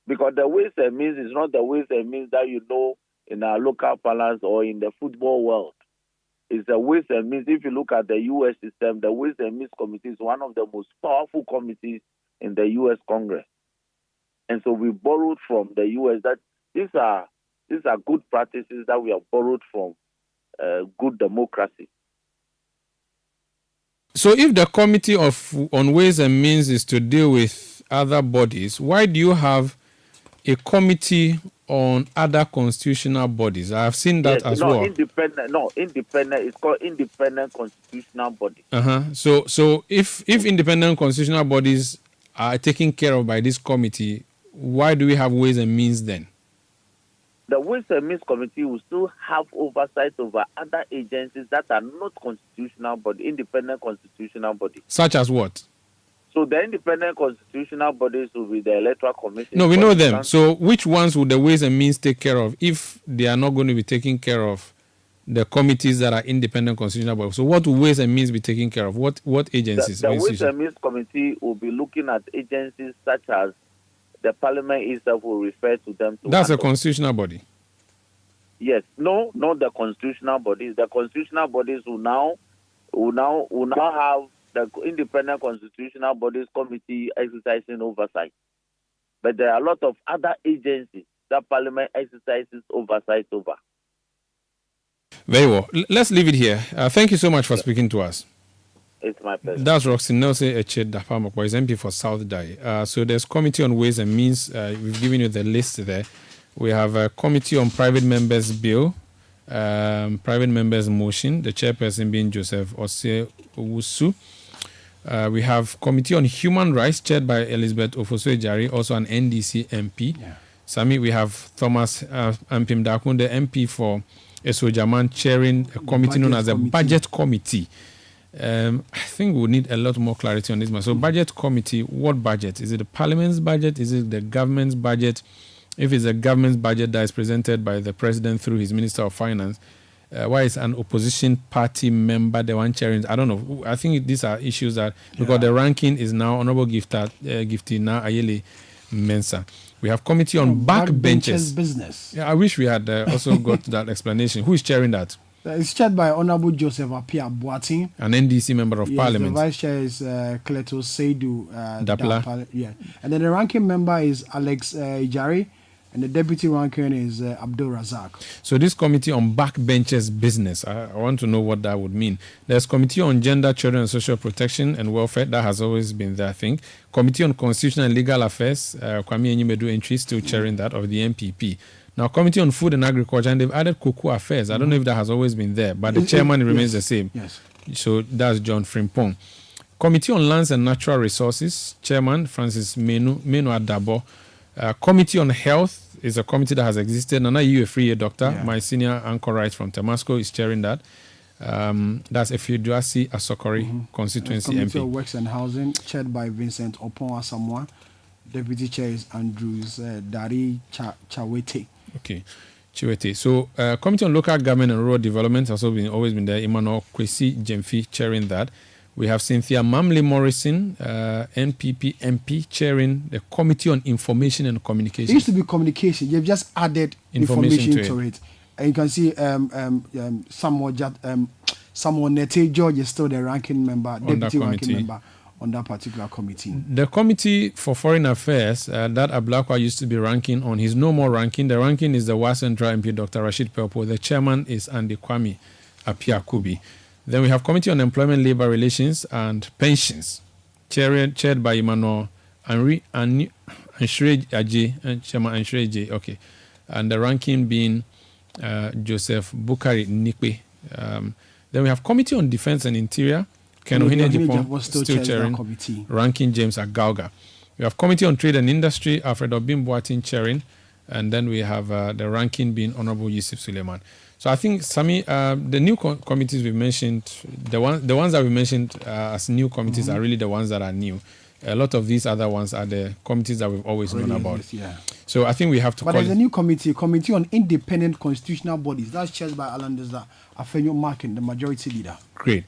Because the Ways and Means is not the Ways and Means that you know in our local palace or in the football world. It's the Ways and Means. If you look at the U.S. system, the Ways and Means Committee is one of the most powerful committees in the U.S. Congress. And so we borrowed from the U.S. that these are good practices that we have borrowed from good democracy. So if the Committee on Ways and Means is to deal with other bodies, why do you have a committee on other constitutional bodies? I have seen that as well. Independent. It's called independent constitutional body. So if independent constitutional bodies are taken care of by this committee, why do we have Ways and Means then? The Ways and Means Committee will still have oversight over other agencies that are not constitutional body, independent constitutional body. Such as what? So the independent constitutional bodies will be the Electoral Commission. No, we know them. So which ones would the Ways and Means take care of if they are not going to be taking care of the committees that are independent constitutional bodies? So what will Ways and Means be taking care of? What agencies? The Ways and Means Committee will be looking at agencies such as the Parliament itself will refer to them to. That's handle. A constitutional body. Yes, no, not the constitutional bodies. The constitutional bodies will now have the independent constitutional bodies committee exercising oversight. But there are a lot of other agencies that Parliament exercises oversight over. Very well. Let's leave it here. Thank you so much for speaking to us. It's my pleasure. That's Roxy Nelson Eched Dafamokwa, is MP for South Dai. So there's Committee on Ways and Means. We've given you the list there. We have a Committee on Private Members Bill, Private Members Motion, the chairperson being Joseph Ose Owusu. We have Committee on Human Rights, chaired by Elizabeth Ofosu-Ejari, also an NDC MP. Yeah. Sami, we have Thomas Ampim Dakun, the MP for Esojaman, chairing a committee known as the Budget Committee. I think we need a lot more clarity on this one. So, Budget Committee, what budget? Is it the Parliament's budget? Is it the government's budget? If it's a government's budget that is presented by the President through his Minister of Finance, why is an opposition party member the one chairing? I don't know. I think these are issues that, because the ranking is now Honorable Giftina Ayele Mensah. We have Committee on Backbenchers Business. Yeah, I wish we had also got that explanation. Who is chairing that? It's chaired by Honorable Joseph Apia Boating, an NDC member of Parliament. The Vice Chair is Kleto Seidu Dapla. Yeah. And then the ranking member is Alex Ijari. And the deputy ranking is Abdul Razak. So this Committee on Backbenchers Business, I want to know what that would mean. There's Committee on Gender, Children and Social Protection and Welfare. That has always been there, I think. Committee on Constitutional and Legal Affairs, Kwame Enyimedu Entry, still chairing that, of the MPP. Now, Committee on Food and Agriculture, and they've added Cocoa Affairs. I don't know if that has always been there, but the chairman remains the same. Yes. So that's John Frimpong. Committee on Lands and Natural Resources, Chairman Francis Menu Adabo. Committee on Health is a committee that has existed. Nana, you a free doctor. Yeah. My senior anchorite from Temasco is chairing that. That's Efeduasi Asokori constituency Committee MP. of Works and Housing, chaired by Vincent Opon Asamoah. Deputy Chair is Andrews Dari Chawete. Okay, Chiwete. So, Committee on Local Government and Rural Development has also always been there. Emmanuel Kwesi Jemfi chairing that. We have Cynthia Mamley Morrison, NPP MP, chairing the Committee on Information and Communication. It used to be communication. You've just added information to it. And you can see Samuel Nete George is still the ranking member, deputy ranking member on that particular committee. The Committee for Foreign Affairs that Ablakwa used to be ranking on, he's no more ranking. The ranking is the Wa Central MP, Dr. Rashid Pelpo. The chairman is Andy Kwame Apia Kubi. Then we have Committee on Employment, Labor Relations and Pensions, chaired by Emmanuel Chairman Anshireje. Okay. And the ranking being Joseph Bukari Nikwe. Then we have Committee on Defense and Interior. Ken Ohine Jipon was still chairing, ranking James Agalga. We have Committee on Trade and Industry, Alfred Obim Boatin chairing. And then we have the ranking being Honorable Yusuf Suleiman. So I think, Sami, the new committees we mentioned, the ones that we mentioned as new committees are really the ones that are new. A lot of these other ones are the committees that we've always known about. Yeah. So I think we have to But there's a new committee on Independent Constitutional Bodies. That's chaired by Alan Deza Afenyo Markin, the majority leader. Great.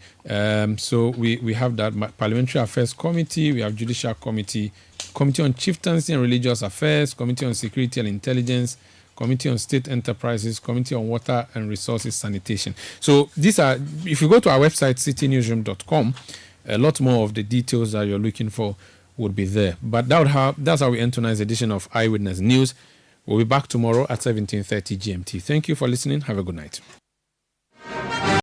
So we have that Parliamentary Affairs Committee, we have Judicial Committee, Committee on Chieftaincy and Religious Affairs, Committee on Security and Intelligence, Committee on State Enterprises, Committee on Water and Resources Sanitation. So these are, if you go to our website, citynewsroom.com, a lot more of the details that you're looking for would be there. But that's how we end tonight's edition of Eyewitness News. We'll be back tomorrow at 17:30 GMT. Thank you for listening. Have a good night.